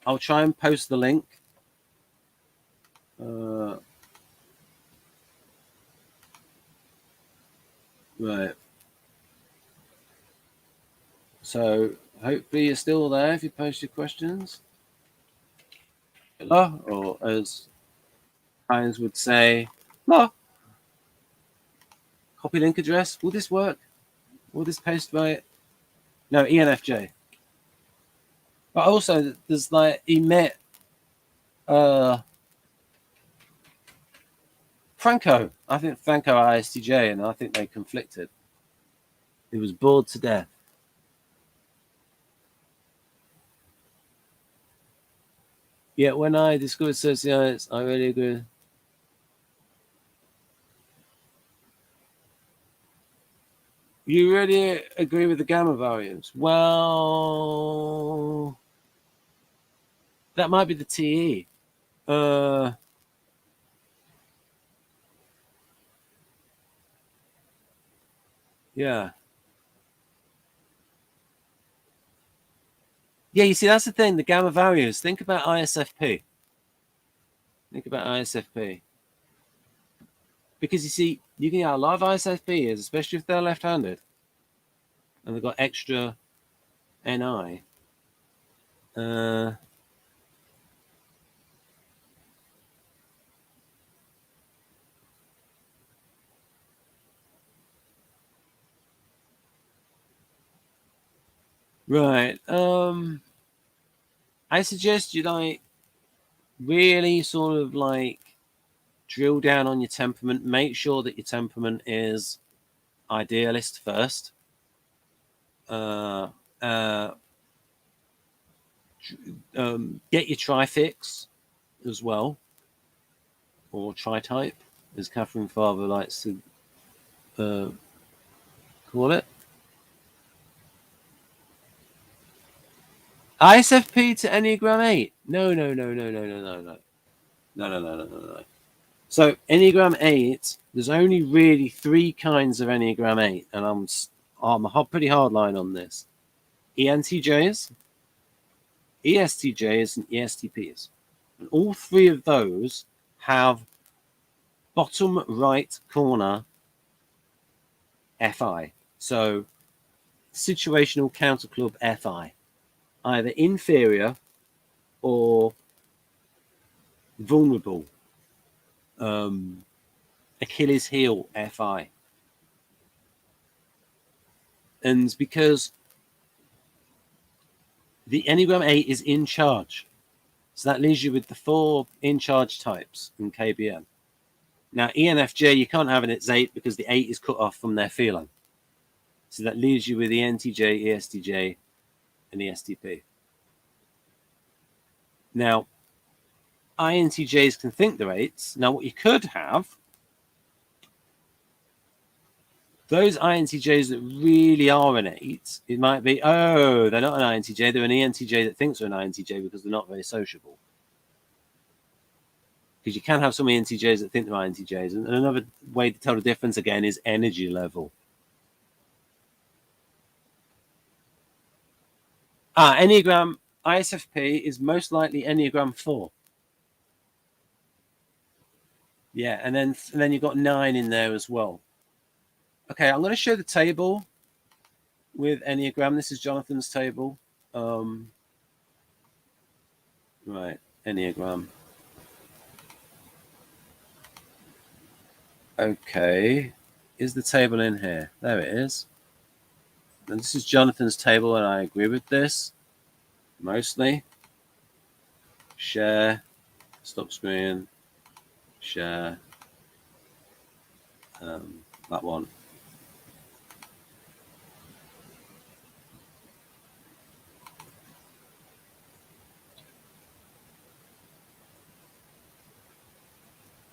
I'll try and post the link. Right. So hopefully you're still there if you post your questions. Hello, or as Hines would say, hello. Copy link address. Will this work? Will this post right? No, ENFJ. But also, there's like, he met Franco. I think Franco ISTJ, and I think they conflicted. He was bored to death. Yeah, when I discovered socialites, I really agree. You really agree with the gamma values? Well, that might be the TE. Yeah. Yeah, you see, that's the thing, the gamma values. Think about ISFP. Think about ISFP. Because you see, you can get a lot of ISFPs, especially if they're left-handed, and they've got extra NI. Right. I suggest you like really sort of like drill down on your temperament. Make sure that your temperament is idealist first. Get your trifix as well, or tri-type, as Catherine Farber likes to call it. ISFP to Enneagram 8. No. So Enneagram 8, there's only really 3 kinds of Enneagram 8, and I'm a pretty hard line on this. ENTJs, ESTJs, and ESTPs. And all 3 of those have bottom right corner FI. So situational counter club FI, either inferior or vulnerable. Achilles heel FI. And because the Enneagram 8 is in charge, so that leaves you with the 4 in charge types in KBM. Now, ENFJ, you can't have in its 8 because the 8 is cut off from their feeling. So that leaves you with the NTJ, ESTJ, and ESTP. Now, INTJs can think they're 8s. Now, what you could have, those INTJs that really are an 8, it might be, oh, they're not an INTJ, they're an ENTJ that thinks they're an INTJ because they're not very sociable. Because you can have some ENTJs that think they're INTJs. And another way to tell the difference, again, is energy level. Enneagram ISFP is most likely Enneagram 4. Yeah, and then you've got 9 in there as well. Okay, I'm going to show the table with Enneagram. This is Jonathan's table. Right, Enneagram. Okay, is the table in here? There it is. And this is Jonathan's table, and I agree with this mostly. Share, stop screen, share, that one.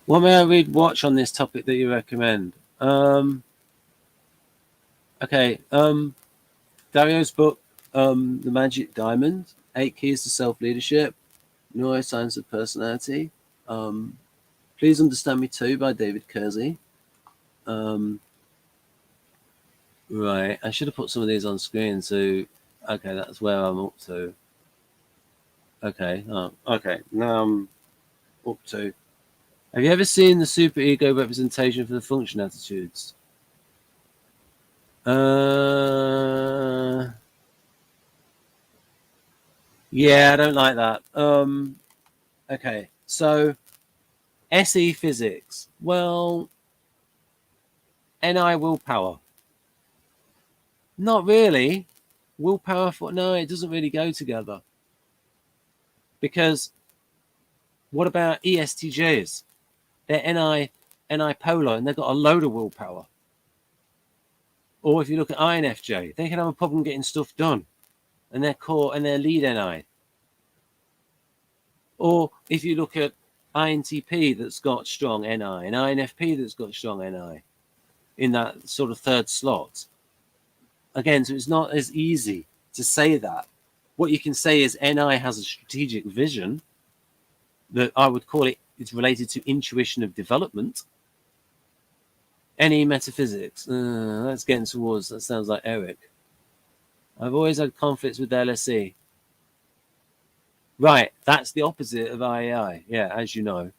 What may I read, watch on this topic that you recommend? Okay, Dario's book, The Magic Diamond, 8 Keys to Self-Leadership, Neuroscience of Personality. Please Understand Me Too by David Kersey. Right, I should have put some of these on screen. So, okay, that's where I'm up to. Okay, okay, now I'm up to. Have you ever seen the superego representation for the function attitudes? Yeah, I don't like that. Okay, so SE physics. Well, NI willpower. Not really. Willpower for no, it doesn't really go together. Because what about ESTJs? They're NI polar, and they've got a load of willpower. Or if you look at INFJ, they can have a problem getting stuff done, and they're core and their lead NI. Or if you look at INTP that's got strong NI, and INFP that's got strong NI in that sort of third slot. Again, so it's not as easy to say that. What you can say is NI has a strategic vision that I would call it, it's related to intuition of development. NE metaphysics, that's getting towards, that sounds like Eric. I've always had conflicts with LSE. Right, that's the opposite of IAI, yeah, as you know.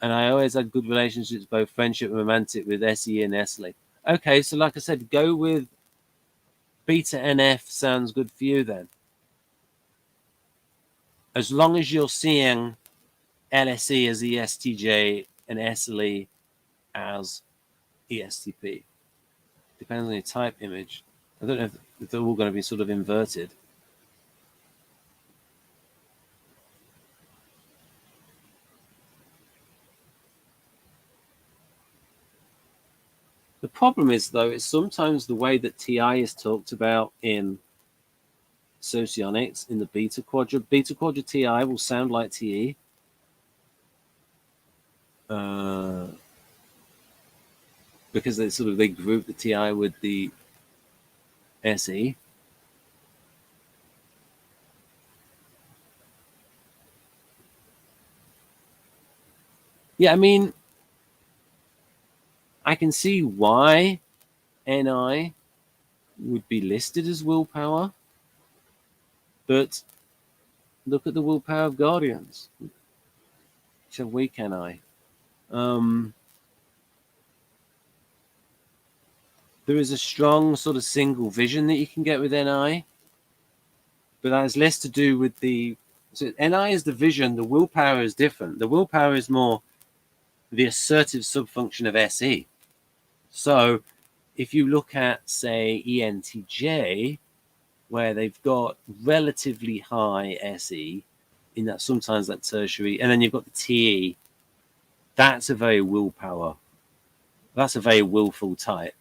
And I always had good relationships, both friendship and romantic, with SE and Esley. Okay, so like I said, go with Beta NF sounds good for you then. As long as you're seeing LSE as ESTJ and Esley as ESTP. Depends on your type image. I don't know if they're all going to be sort of inverted. The problem is, though, is sometimes the way that TI is talked about in socionics in the beta quadrant TI will sound like TE. Because they group the TI with the SE. Yeah, I mean, I can see why NI would be listed as willpower, but look at the willpower of Guardians, which have weak NI. there is a strong sort of single vision that you can get with NI, but that has less to do with the. So NI is the vision, the willpower is different. The willpower is more the assertive subfunction of SE. So if you look at, say, ENTJ, where they've got relatively high SE, in that sometimes that tertiary, and then you've got the TE, that's a very willpower. That's a very willful type,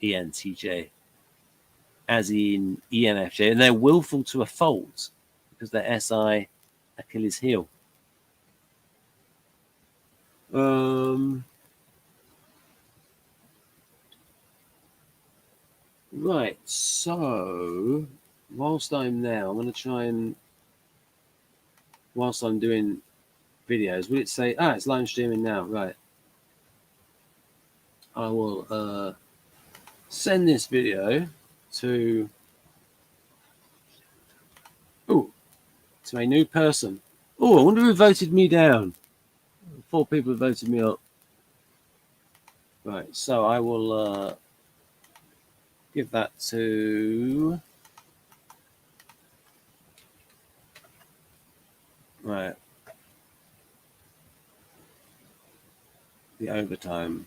ENTJ, as in ENFJ, and they're willful to a fault because they're SI Achilles heel. Right, so whilst I'm going to try and, whilst I'm doing videos, will it say, it's live streaming now, right. I will send this video to a new person. I wonder who voted me down. 4 people have voted me up. Right, so I will give that to... Right. The overtime.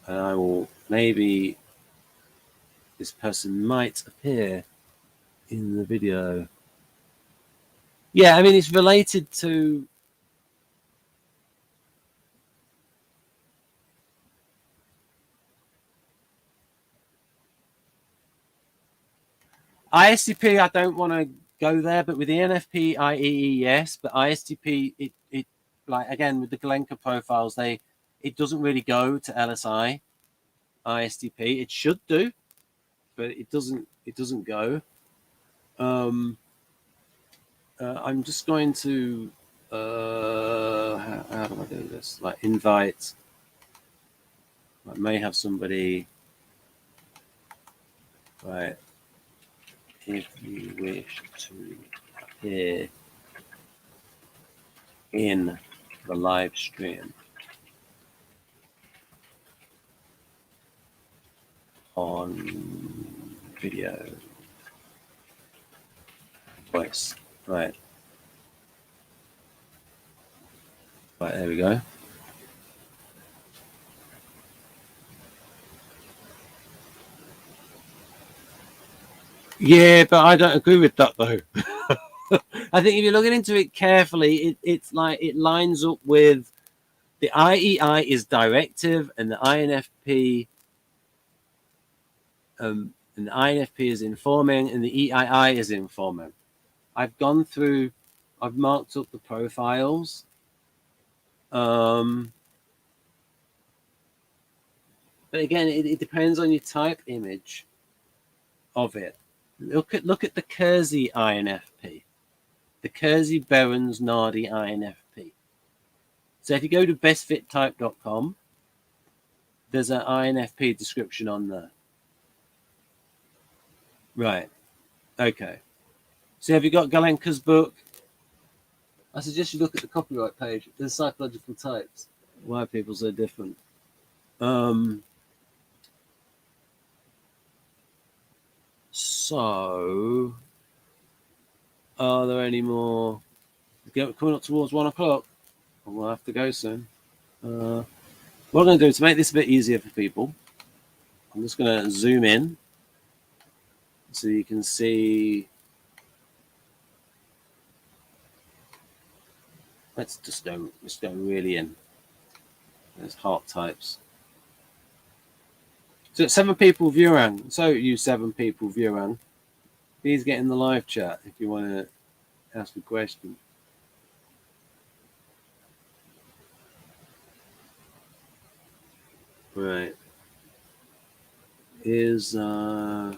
And I will, maybe this person might appear in the video. Yeah, I mean, it's related to... ISTP, I don't want to go there, but with the NFP, IEE, yes. But ISTP, it like, again, with the Galenka profiles, it doesn't really go to LSI, ISTP. It should do, but it doesn't go. I'm just going to, how do I do this? Like, invite. I may have somebody, right, if you wish to appear in the live stream on video, voice, right, there we go. Yeah, but I don't agree with that though. I think if you're looking into it carefully, it's like it lines up with the IEI is directive and the INFP and the INFP is informing and the EII is informing. I've gone through, I've marked up the profiles. But again, it depends on your type image of it. Look at the Kersey INFP, the Kersey Berens Nardi INFP. So if you go to bestfittype.com, there's an INFP description on there. Right. Okay. So have you got Galenka's book? I suggest you look at the copyright page. There's psychological types. Why are people so different? So, are there any more? Coming up towards 1 o'clock. We'll have to go soon. What I'm going to do to make this a bit easier for people, I'm just going to zoom in so you can see. Let's go really in. There's heart types. So 7 people viewing. So you 7 people viewing. Please get in the live chat if you want to ask a question. Right. Is no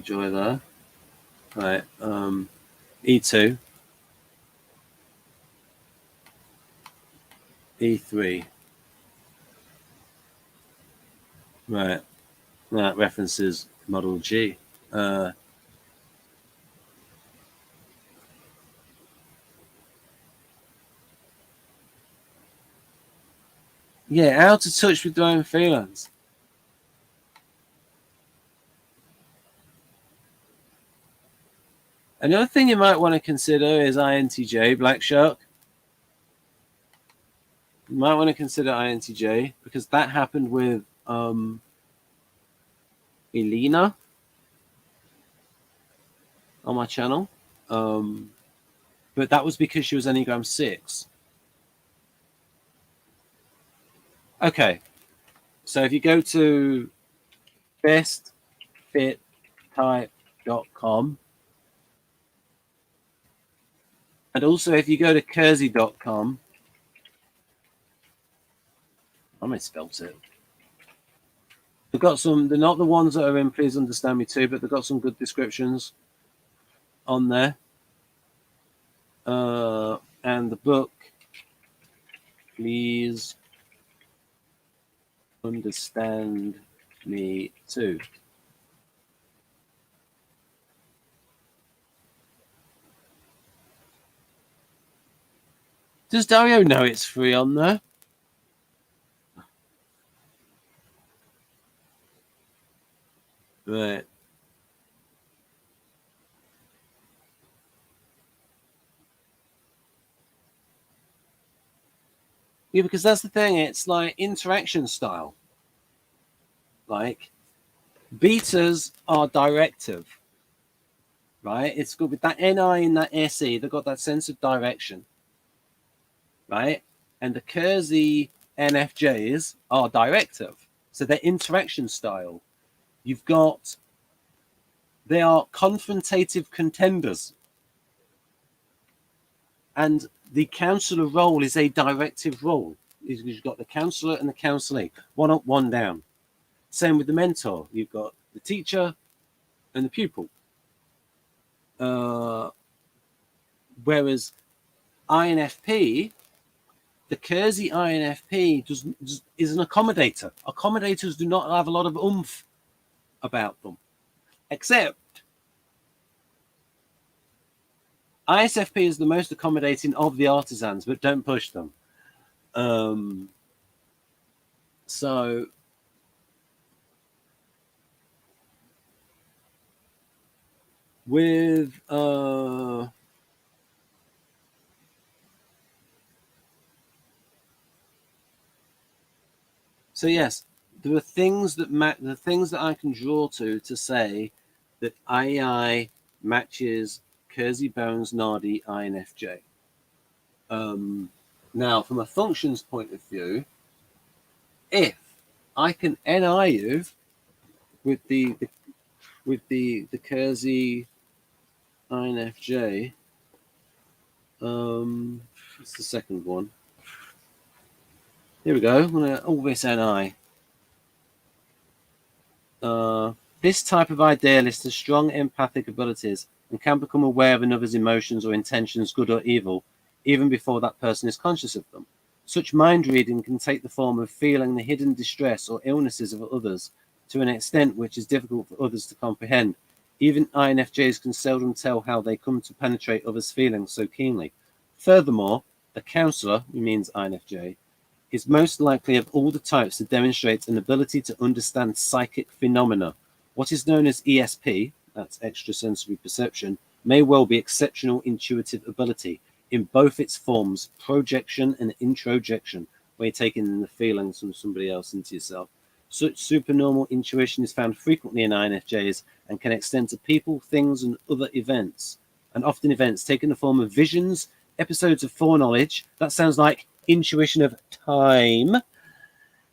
joy there. Right. E2. E3. Right. That references model G. Yeah, out of touch with their own feelings. Another thing you might want to consider is INTJ, Black Shark. You might want to consider INTJ because that happened with Elena on my channel. But that was because she was Enneagram 6. Okay, so if you go to bestfittype.com, and also if you go to Kersey.com, I misspelled it. They've got some, they're not the ones that are in Please Understand Me Too, but they've got some good descriptions on there. And the book, Please Understand Me Too. Does Dario know it's free on there? Right. Yeah, because that's the thing. It's like interaction style. Like betas are directive, right? It's good with that NI and that SE. They've got that sense of direction, right? And the Kersey NFJs are directive. So they're interaction style. You've got, they are confrontative contenders. And the counselor role is a directive role. You've got the counselor and the counselee, one up, one down. Same with the mentor. You've got the teacher and the pupil. Whereas INFP, the Kersey INFP is an accommodator. Accommodators do not have a lot of oomph about them, except ISFP is the most accommodating of the artisans, but don't push them. So with so yes, there are things that the things that I can draw to say that AI matches Kersey Bones Nardi INFJ. Now, from a functions point of view, if I can NI you with the Kersey INFJ, what's the second one? Here we go. I'm gonna all this NI. This type of idealist has strong empathic abilities and can become aware of another's emotions or intentions, good or evil, even before that person is conscious of them. Such mind reading can take the form of feeling the hidden distress or illnesses of others to an extent which is difficult for others to comprehend. Even INFJs can seldom tell how they come to penetrate others' feelings so keenly. Furthermore, the counsellor, who means INFJ, is most likely of all the types to demonstrate an ability to understand psychic phenomena. What is known as ESP, that's extrasensory perception, may well be exceptional intuitive ability in both its forms, projection and introjection, where you're taking in the feelings from somebody else into yourself. Such supernormal intuition is found frequently in INFJs and can extend to people, things, and other events, and often events taking the form of visions, episodes of foreknowledge. That sounds like intuition of time,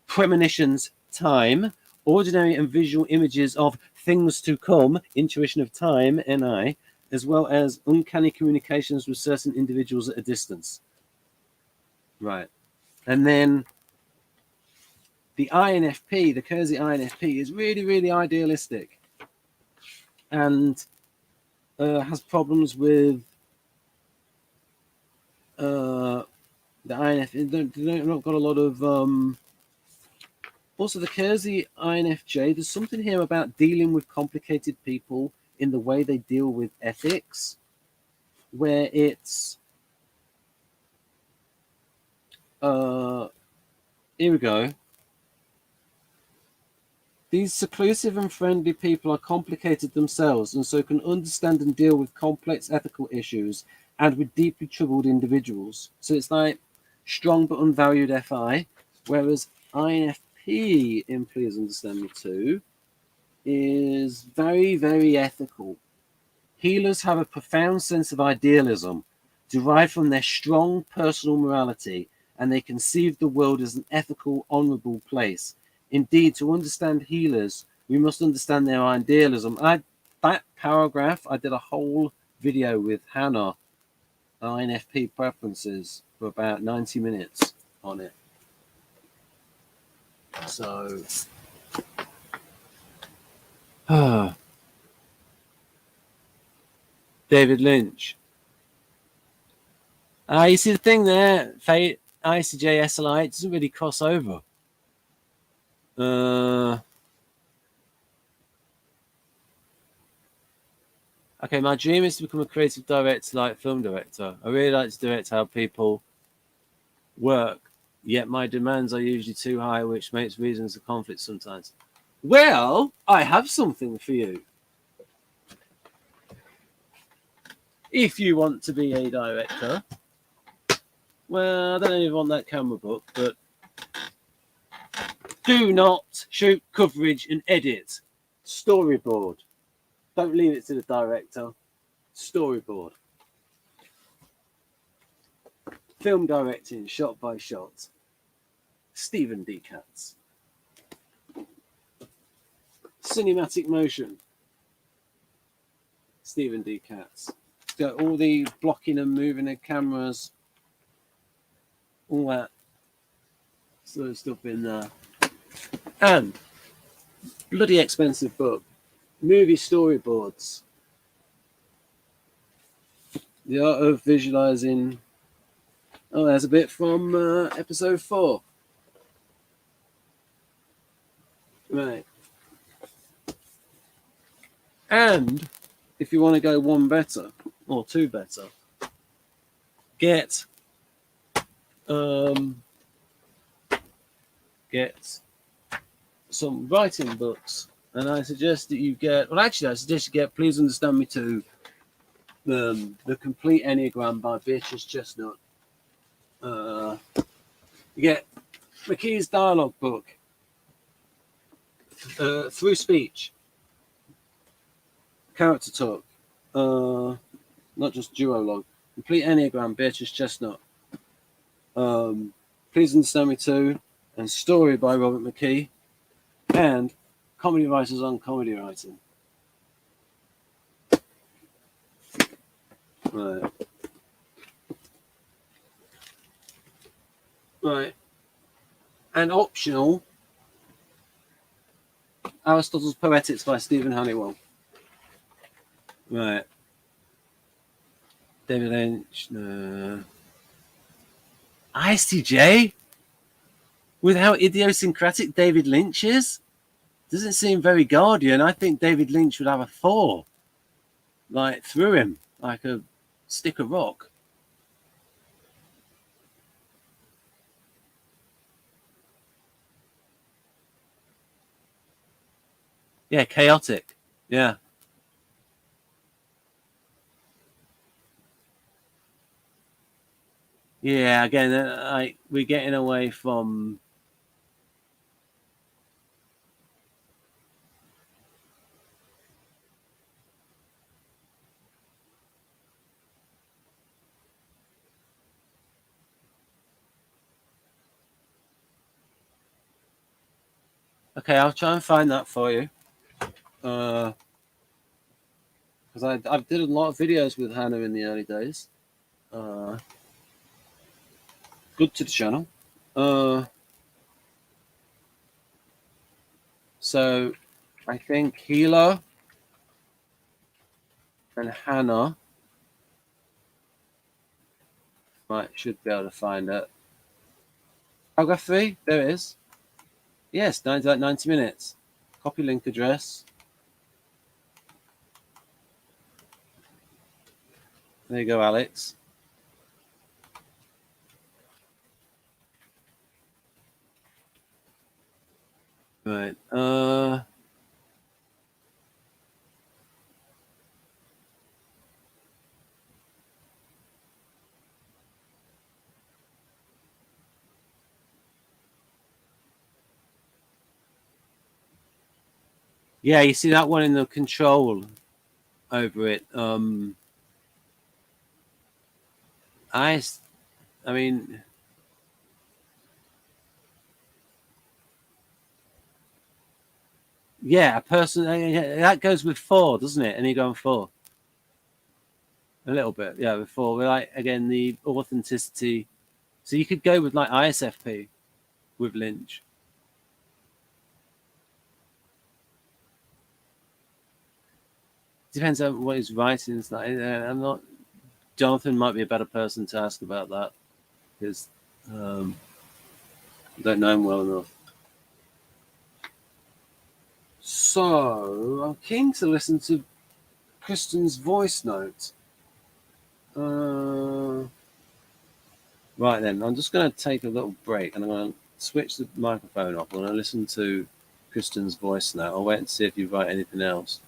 premonitions, time, ordinary and visual images of things to come, intuition of time, NI, as well as uncanny communications with certain individuals at a distance. Right. And then the INFP, the Kersey INFP, is really, really idealistic and has problems with the INFP. They've not got a lot of also, the Kersey INFJ, there's something here about dealing with complicated people in the way they deal with ethics, where it's Here we go. These seclusive and friendly people are complicated themselves and so can understand and deal with complex ethical issues and with deeply troubled individuals. So it's like strong but unvalued FI, whereas INFP in Please Understand Me Too is very, very ethical. Healers have a profound sense of idealism derived from their strong personal morality, and they conceive the world as an ethical, honourable place. Indeed, to understand healers, we must understand their idealism. That paragraph, I did a whole video with Hannah, INFP preferences, for about 90 minutes on it. So, David Lynch. You see the thing there, Fate, ICJ, SLI, it doesn't really cross over. Okay, my dream is to become a creative director like film director. I really like to direct how people work, yet my demands are usually too high, which makes reasons of conflict sometimes. Well, I have something for you. If you want to be a director, well, I don't even want that camera book, but do not shoot coverage and edit. Storyboard. Don't leave it to the director. Storyboard. Film directing, shot by shot. Stephen D. Katz. Cinematic motion. Stephen D. Katz. Got all the blocking and moving the cameras. All that sort of stuff in there. And bloody expensive book. Movie storyboards. The art of visualizing. Oh, there's a bit from episode 4. Right. And if you want to go one better or two better, get some writing books. And I suggest that you get, well, actually, I suggest you get Please Understand Me Too, the Complete Enneagram by Beatrice Chestnut. You get McKee's dialogue book, Through Speech, Character Talk, not just duologue, Complete Enneagram, Beatrice Chestnut, Please Understand Me Too, and Story by Robert McKee, and Comedy Writers on Comedy Writing. Right. Right. And optional, Aristotle's Poetics by Stephen Honeywell. Right. David Lynch. ICJ? With how idiosyncratic David Lynch is? Doesn't seem very Guardian. I think David Lynch would have a 4. Like, through him. Like a stick of rock. Yeah, chaotic. Yeah. Yeah, again, we're getting away from... Okay, I'll try and find that for you. Because I did a lot of videos with Hannah in the early days. Good to the channel. So I think Hilo and Hannah should be able to find it. Paragraph 3, there it is. Yes, 90 minutes. Copy link address. There you go, Alex. Right. Yeah, you see that one in the control over it. I, I mean, yeah, a person that goes with four, doesn't it? And you go on four a little bit, yeah, with four. We're like again the authenticity. So you could go with like ISFP with Lynch. Depends on what his writing's like. I'm not. Jonathan might be a better person to ask about that because I don't know him well enough. So I'm keen to listen to Kristen's voice note. Right then, I'm just going to take a little break and I'm going to switch the microphone off. I'm going to listen to Kristen's voice now. I'll wait and see if you write anything else.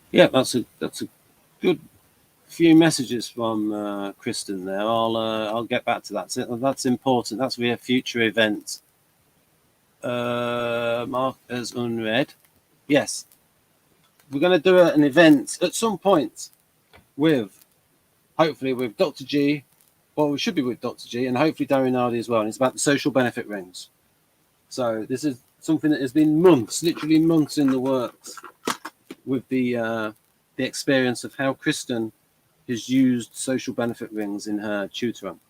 Yeah, that's a good few messages from Kristen there. I'll get back to that. That's important. That's be a future event. Mark as unread. Yes, we're going to do an event at some point with hopefully with Dr. G. Well, we should be with Dr. G and hopefully Darren Nardi as well. And it's about the social benefit rings. So this is something that has been months, literally months in the works, with the experience of how Kristen has used social benefit rings in her tutoring.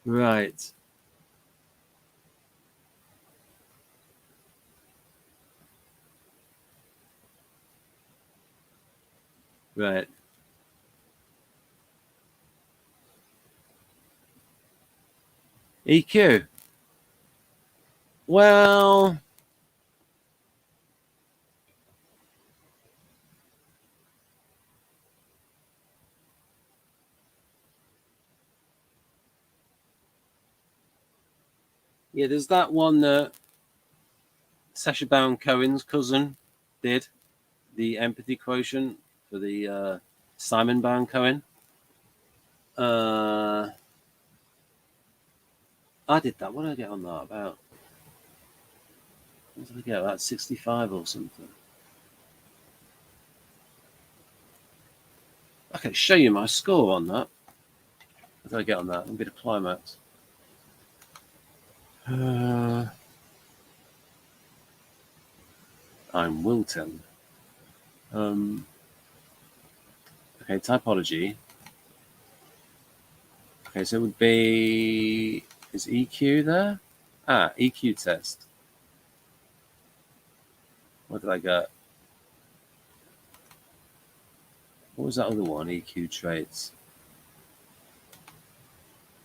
Right. Right. EQ. Well, yeah, there's that one that Sacha Baron Cohen's cousin did, the empathy quotient for the Simon Baron Cohen. I did that. What did I get on that about? What did I get? About 65 or something. I can show you my score on that. What did I get on that? A bit of climax. I'm Wilton. Okay, typology. Okay, so it would be, is EQ there? Ah, EQ test. What did I get? What was that other one? EQ traits.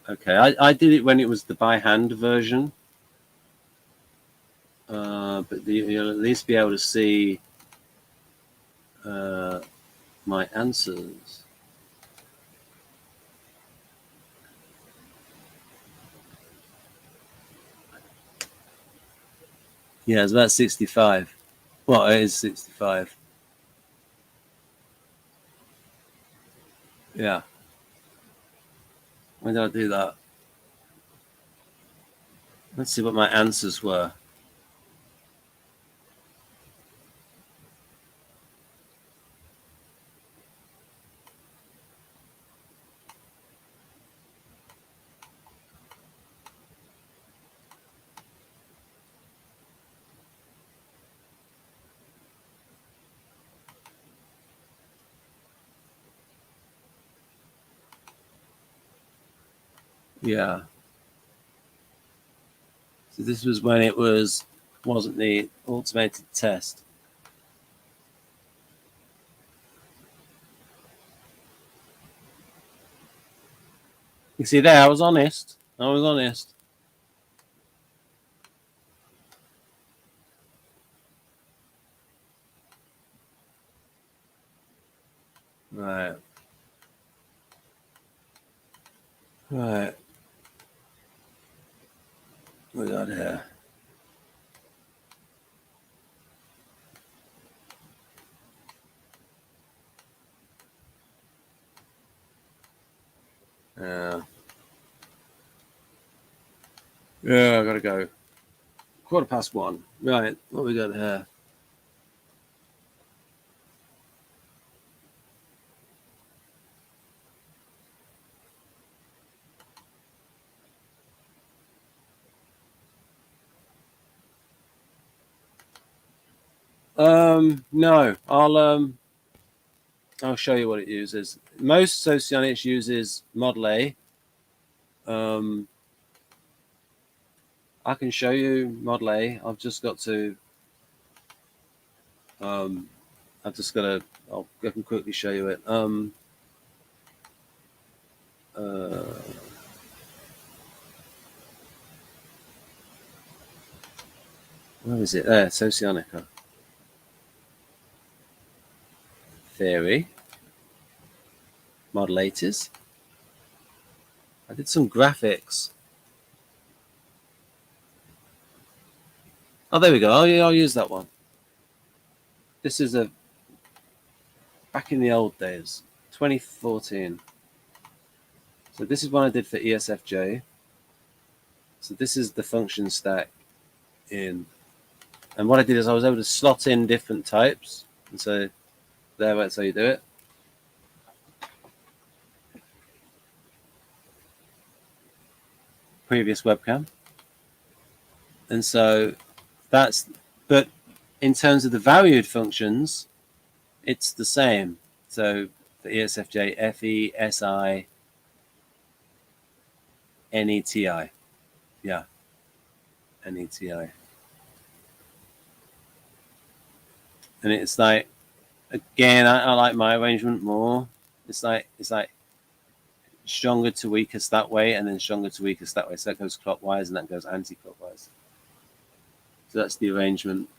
Okay, I did it when it was the by hand version. But you'll at least be able to see my answers. Yeah, it's about 65. Well, it is 65. Yeah. When did I do that? Let's see what my answers were. Yeah. So this was when it wasn't the automated test. You see there, I was honest. I was honest. Right. Right. We got here. Yeah. Yeah, I gotta go. 1:15. Right. What we got here? No. I'll show you what it uses. Most Socionics uses Model A. I can show you Model A. I've just got to. I've just got to. I can quickly show you it. Where is it? There, Socionica. Theory. Modulators. I did some graphics. Oh, there we go. Oh, yeah, I'll use that one. This is a back in the old days, 2014. So this is one I did for ESFJ. So this is the function stack in, and what I did is I was able to slot in different types, and so that's how you do it. Previous webcam, and so that's. But in terms of the valued functions, it's the same. So for ESFJ, FE, SI, NETI. Yeah, NETI. And it's like, again, I like my arrangement more. It's like stronger to weakest that way, and then stronger to weakest that way. So that goes clockwise, and that goes anti-clockwise. So that's the arrangement.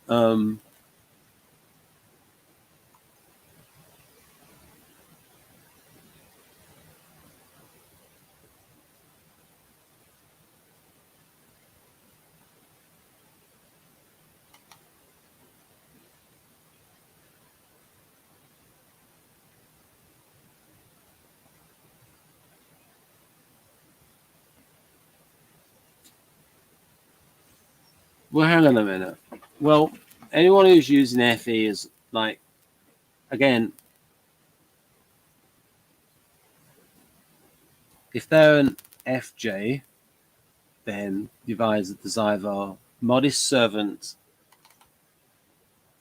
Well, hang on a minute. Well, anyone who's using FE is like, again, if they're an FJ, then there's either modest servant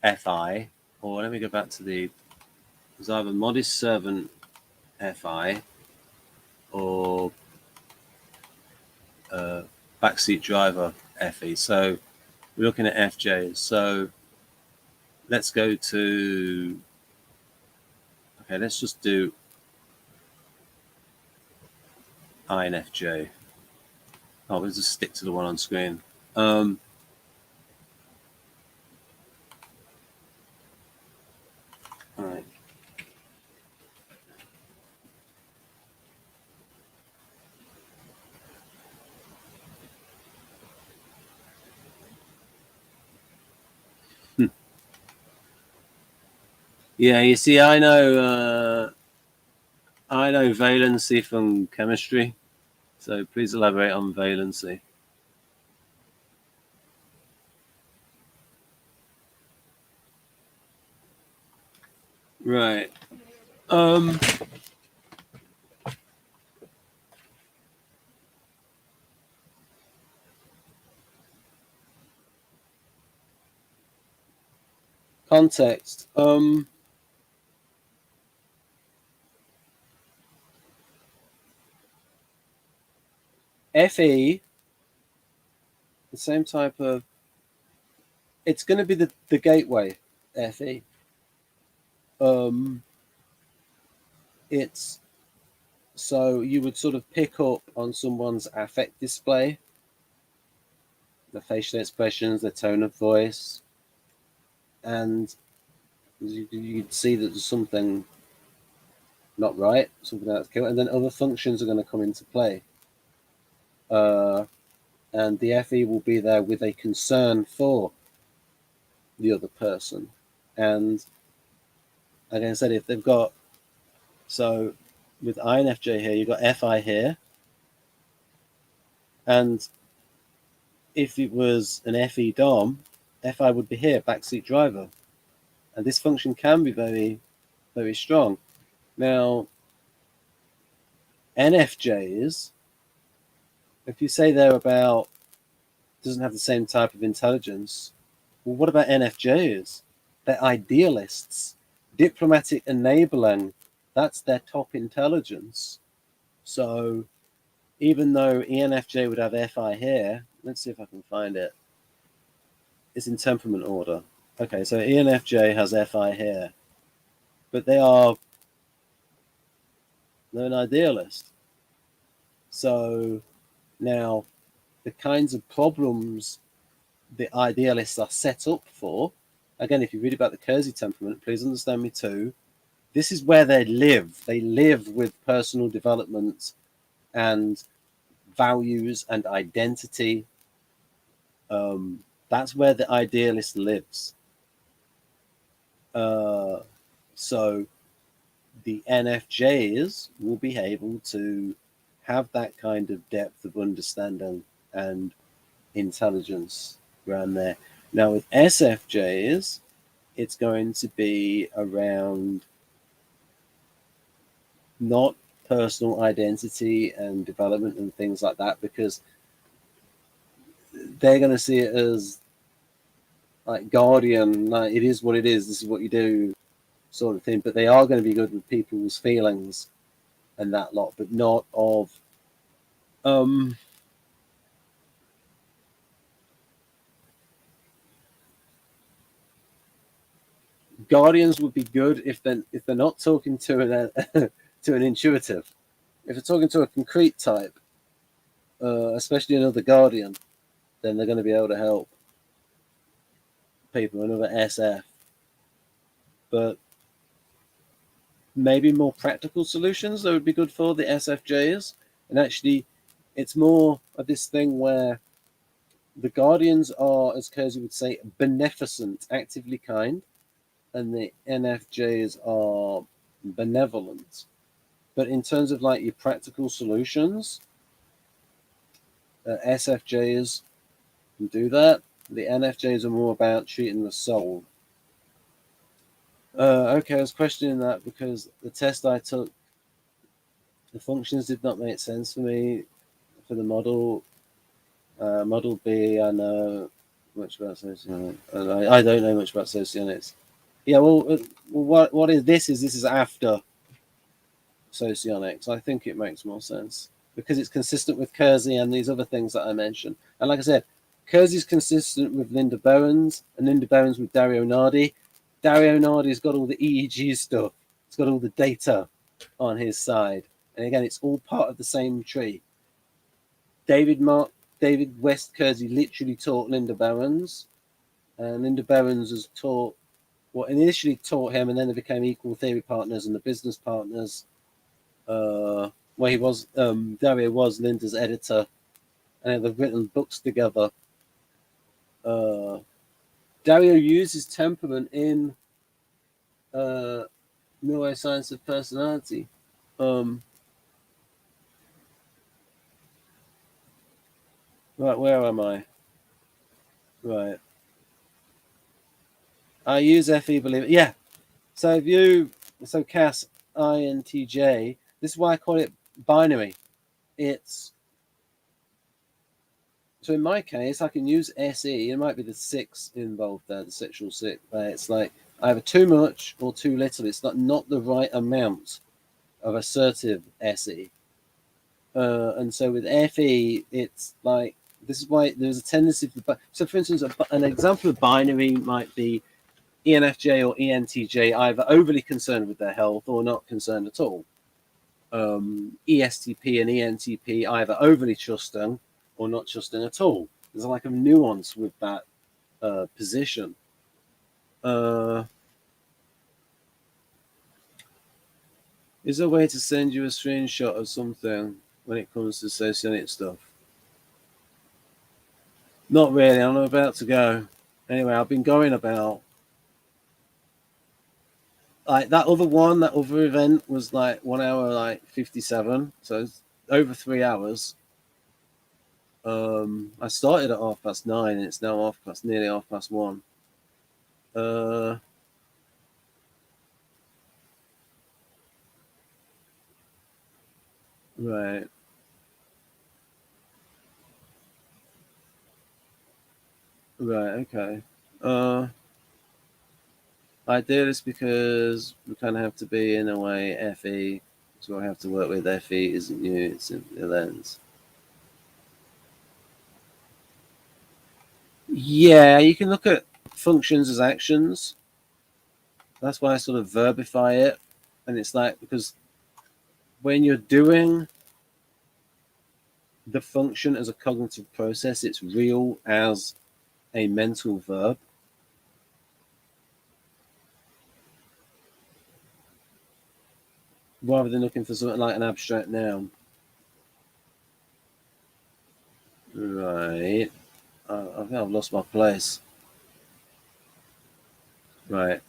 FI, or let me go back to there's either modest servant FI or backseat driver FE. So we're looking at FJs. So let's go to, okay, let's just do INFJ. Oh, we'll just stick to the one on screen. All right. Yeah, you see, I know valency from chemistry. So please elaborate on valency. Right. Context. FE, the same type of, it's going to be the gateway, FE. It's, so you would sort of pick up on someone's affect display, the facial expressions, the tone of voice, and you'd see that there's something not right, something that's killed, and then other functions are going to come into play. And the FE will be there with a concern for the other person. And like I said, if they've got, so with INFJ here, you've got FI here, and if it was an FE DOM, FI would be here, backseat driver, and this function can be very, very strong. Now, NFJs, if you say they're about, doesn't have the same type of intelligence, well, what about NFJs? They're idealists, diplomatic enabling. That's their top intelligence. So even though ENFJ would have FI here, let's see if I can find it. It's in temperament order. Okay, so ENFJ has FI here, but they're an idealist. So now the kinds of problems the idealists are set up for, again, if you read about the Kersey temperament, please understand me too, this is where they live. They live with personal development and values and identity. That's where the idealist lives. So the NFJs will be able to have that kind of depth of understanding and intelligence around there. Now with SFJs, it's going to be around not personal identity and development and things like that, because they're going to see it as like guardian, like it is what it is, this is what you do, sort of thing. But they are going to be good with people's feelings and that lot, but not of guardians would be good if they're not talking to an to an intuitive. If they're talking to a concrete type, especially another guardian, then they're going to be able to help people, another SF. But maybe more practical solutions that would be good for the SFJs. And actually, it's more of this thing where the guardians are, as Kersey would say, beneficent, actively kind, and the NFJs are benevolent. But in terms of like your practical solutions, SFJs can do that. The NFJs are more about treating the soul. Okay, I was questioning that because the test I took, the functions did not make sense for me for the model. Model B, I know much about socionics. I don't know much about socionics. Yeah, well, what is this? This is after socionics. I think it makes more sense because it's consistent with Kersey and these other things that I mentioned. And like I said, Kersey's consistent with Linda Bowen's, and Linda Bowen's with Dario Nardi. Dario Nardi's got all the EEG stuff. It's got all the data on his side. And again, it's all part of the same tree. David West Kersey literally taught Linda Bowens, and Linda Bowens has taught, well, initially taught him, and then they became equal theory partners and the business partners. Where he was, Dario was Linda's editor, and they've written books together. Dario uses temperament in neuroscience of personality. Right, where am I? Right. I use FE, believe it. Yeah. So Cass, INTJ, this is why I call it binary. It's, so in my case, I can use SE. It might be the 6 involved there, the sexual 6. But it's like either too much or too little. It's not the right amount of assertive SE. And so with FE, it's like this is why there's a tendency for. So, for instance, an example of binary might be ENFJ or ENTJ, either overly concerned with their health or not concerned at all. ESTP and ENTP, either overly trusting or not trusting at all. There's like a nuance with that position. Is there a way to send you a screenshot of something when it comes to socionic stuff? Not really. I'm about to go. Anyway, I've been going about like that other event was like 1 hour, like 57. So it's over 3 hours. I started at 9:30 and it's now nearly 1:30. Right. Right, okay. I do this because we kind of have to be, in a way, FE. So I have to work with FE isn't you, it's the lens. Yeah, you can look at functions as actions. That's why I sort of verbify it. And it's like, because when you're doing the function as a cognitive process, it's real as a mental verb. Rather than looking for something like an abstract noun. Right. I think I've lost my place. Right.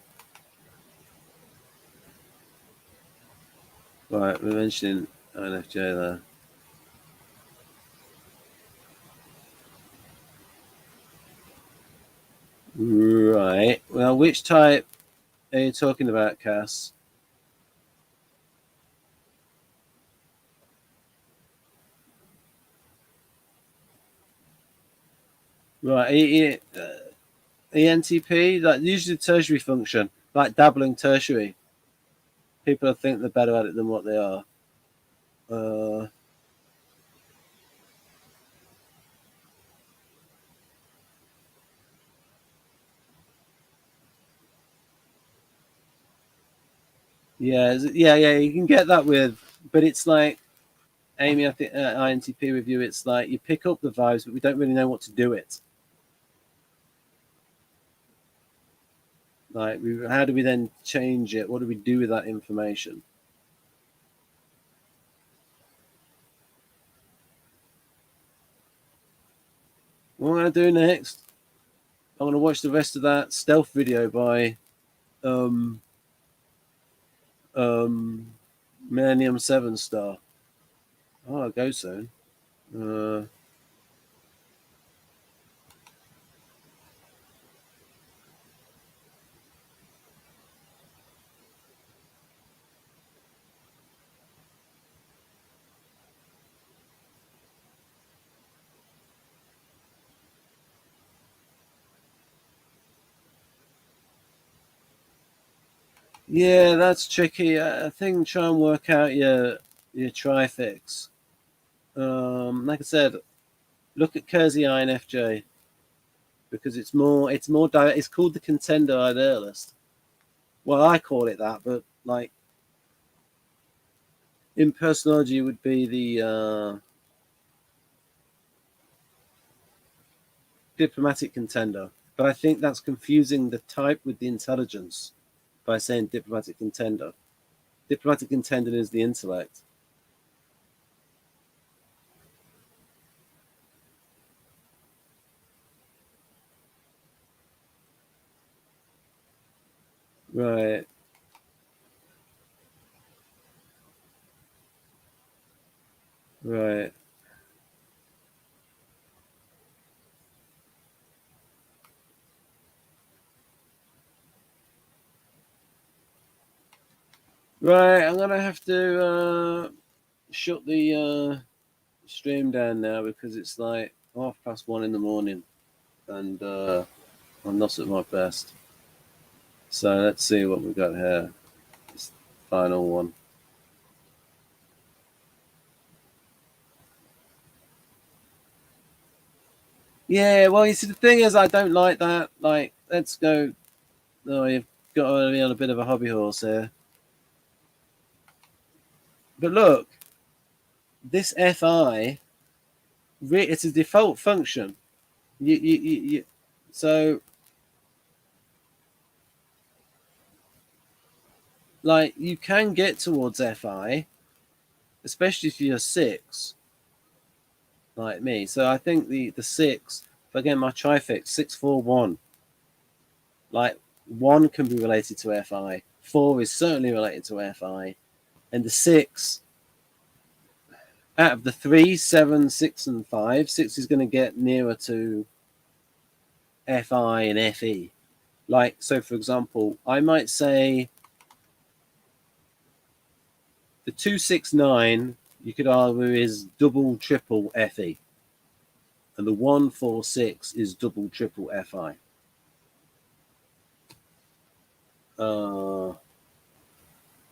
Right. We're mentioning INFJ there. Right. Well, which type are you talking about, Cass? Right. ENTP, like usually tertiary function, like dabbling tertiary. People think they're better at it than what they are. Uh, yeah. You can get that with, but it's like Amy. I think INTP review. It's like you pick up the vibes, but we don't really know what to do it. Like, how do we then change it? What do we do with that information? What am I going to do next? I'm going to watch the rest of that stealth video by um, um, Millennium 7 star. Oh, I'll go soon. Uh, yeah, that's tricky. I think try and work out your trifix. Like I said, look at Kersey INFJ because it's more direct. It's called the contender idealist. Well, I call it that, but like in personology would be the diplomatic contender. But I think that's confusing the type with the intelligence by saying diplomatic contender. Diplomatic contender is the intellect. Right, right. Right, I'm gonna have to shut the stream down now because it's like 1:30 in the morning and I'm not at my best. So let's see what we've got here. This final one. Yeah, well, you see, the thing is, I don't like that. Like, let's go. Oh, you've got to be on a bit of a hobby horse here. But look, this fi, it's a default function. So, like, you can get towards fi, especially if you're 6, like me. So I think the 6, if I get my trifix, 641, like, 1 can be related to fi, 4 is certainly related to fi, and the 6, out of the 3, 7, 6, and 5, 6 is going to get nearer to fi and fe. Like, so for example, I might say the 269, you could argue, is double triple fe, and the 146 is double triple fi.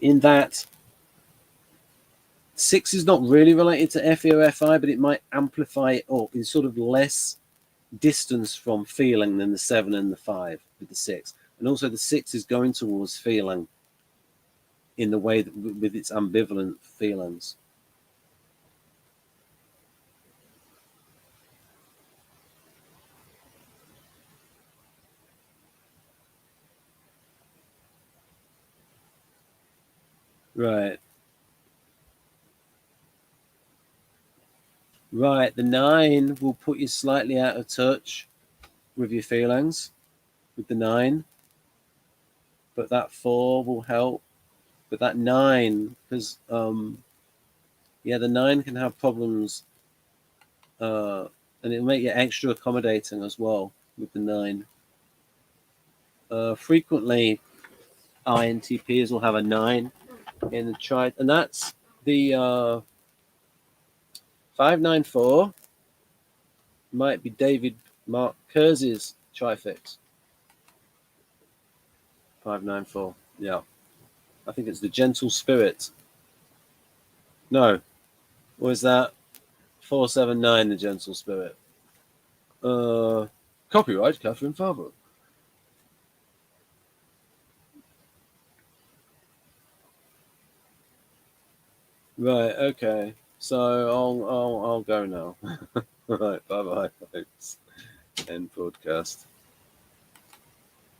In that 6 is not really related to fe or fi, but it might amplify it up in sort of less distance from feeling than the 7 and the 5 with the 6. And also the 6 is going towards feeling in the way that, with its ambivalent feelings. Right. Right. The 9 will put you slightly out of touch with your feelings with the 9, but that 4 will help. But that 9, because yeah, the 9 can have problems, and it'll make you extra accommodating as well with the 9. Frequently, INTPs will have a 9 in the chart, and that's the 594 might be David Mark Kurz's trifix. 594, yeah. I think it's the gentle spirit. No, or is that 479, the gentle spirit? Copyright Catherine Farber. Right, okay. So I'll go now. Right, bye bye, folks. End podcast.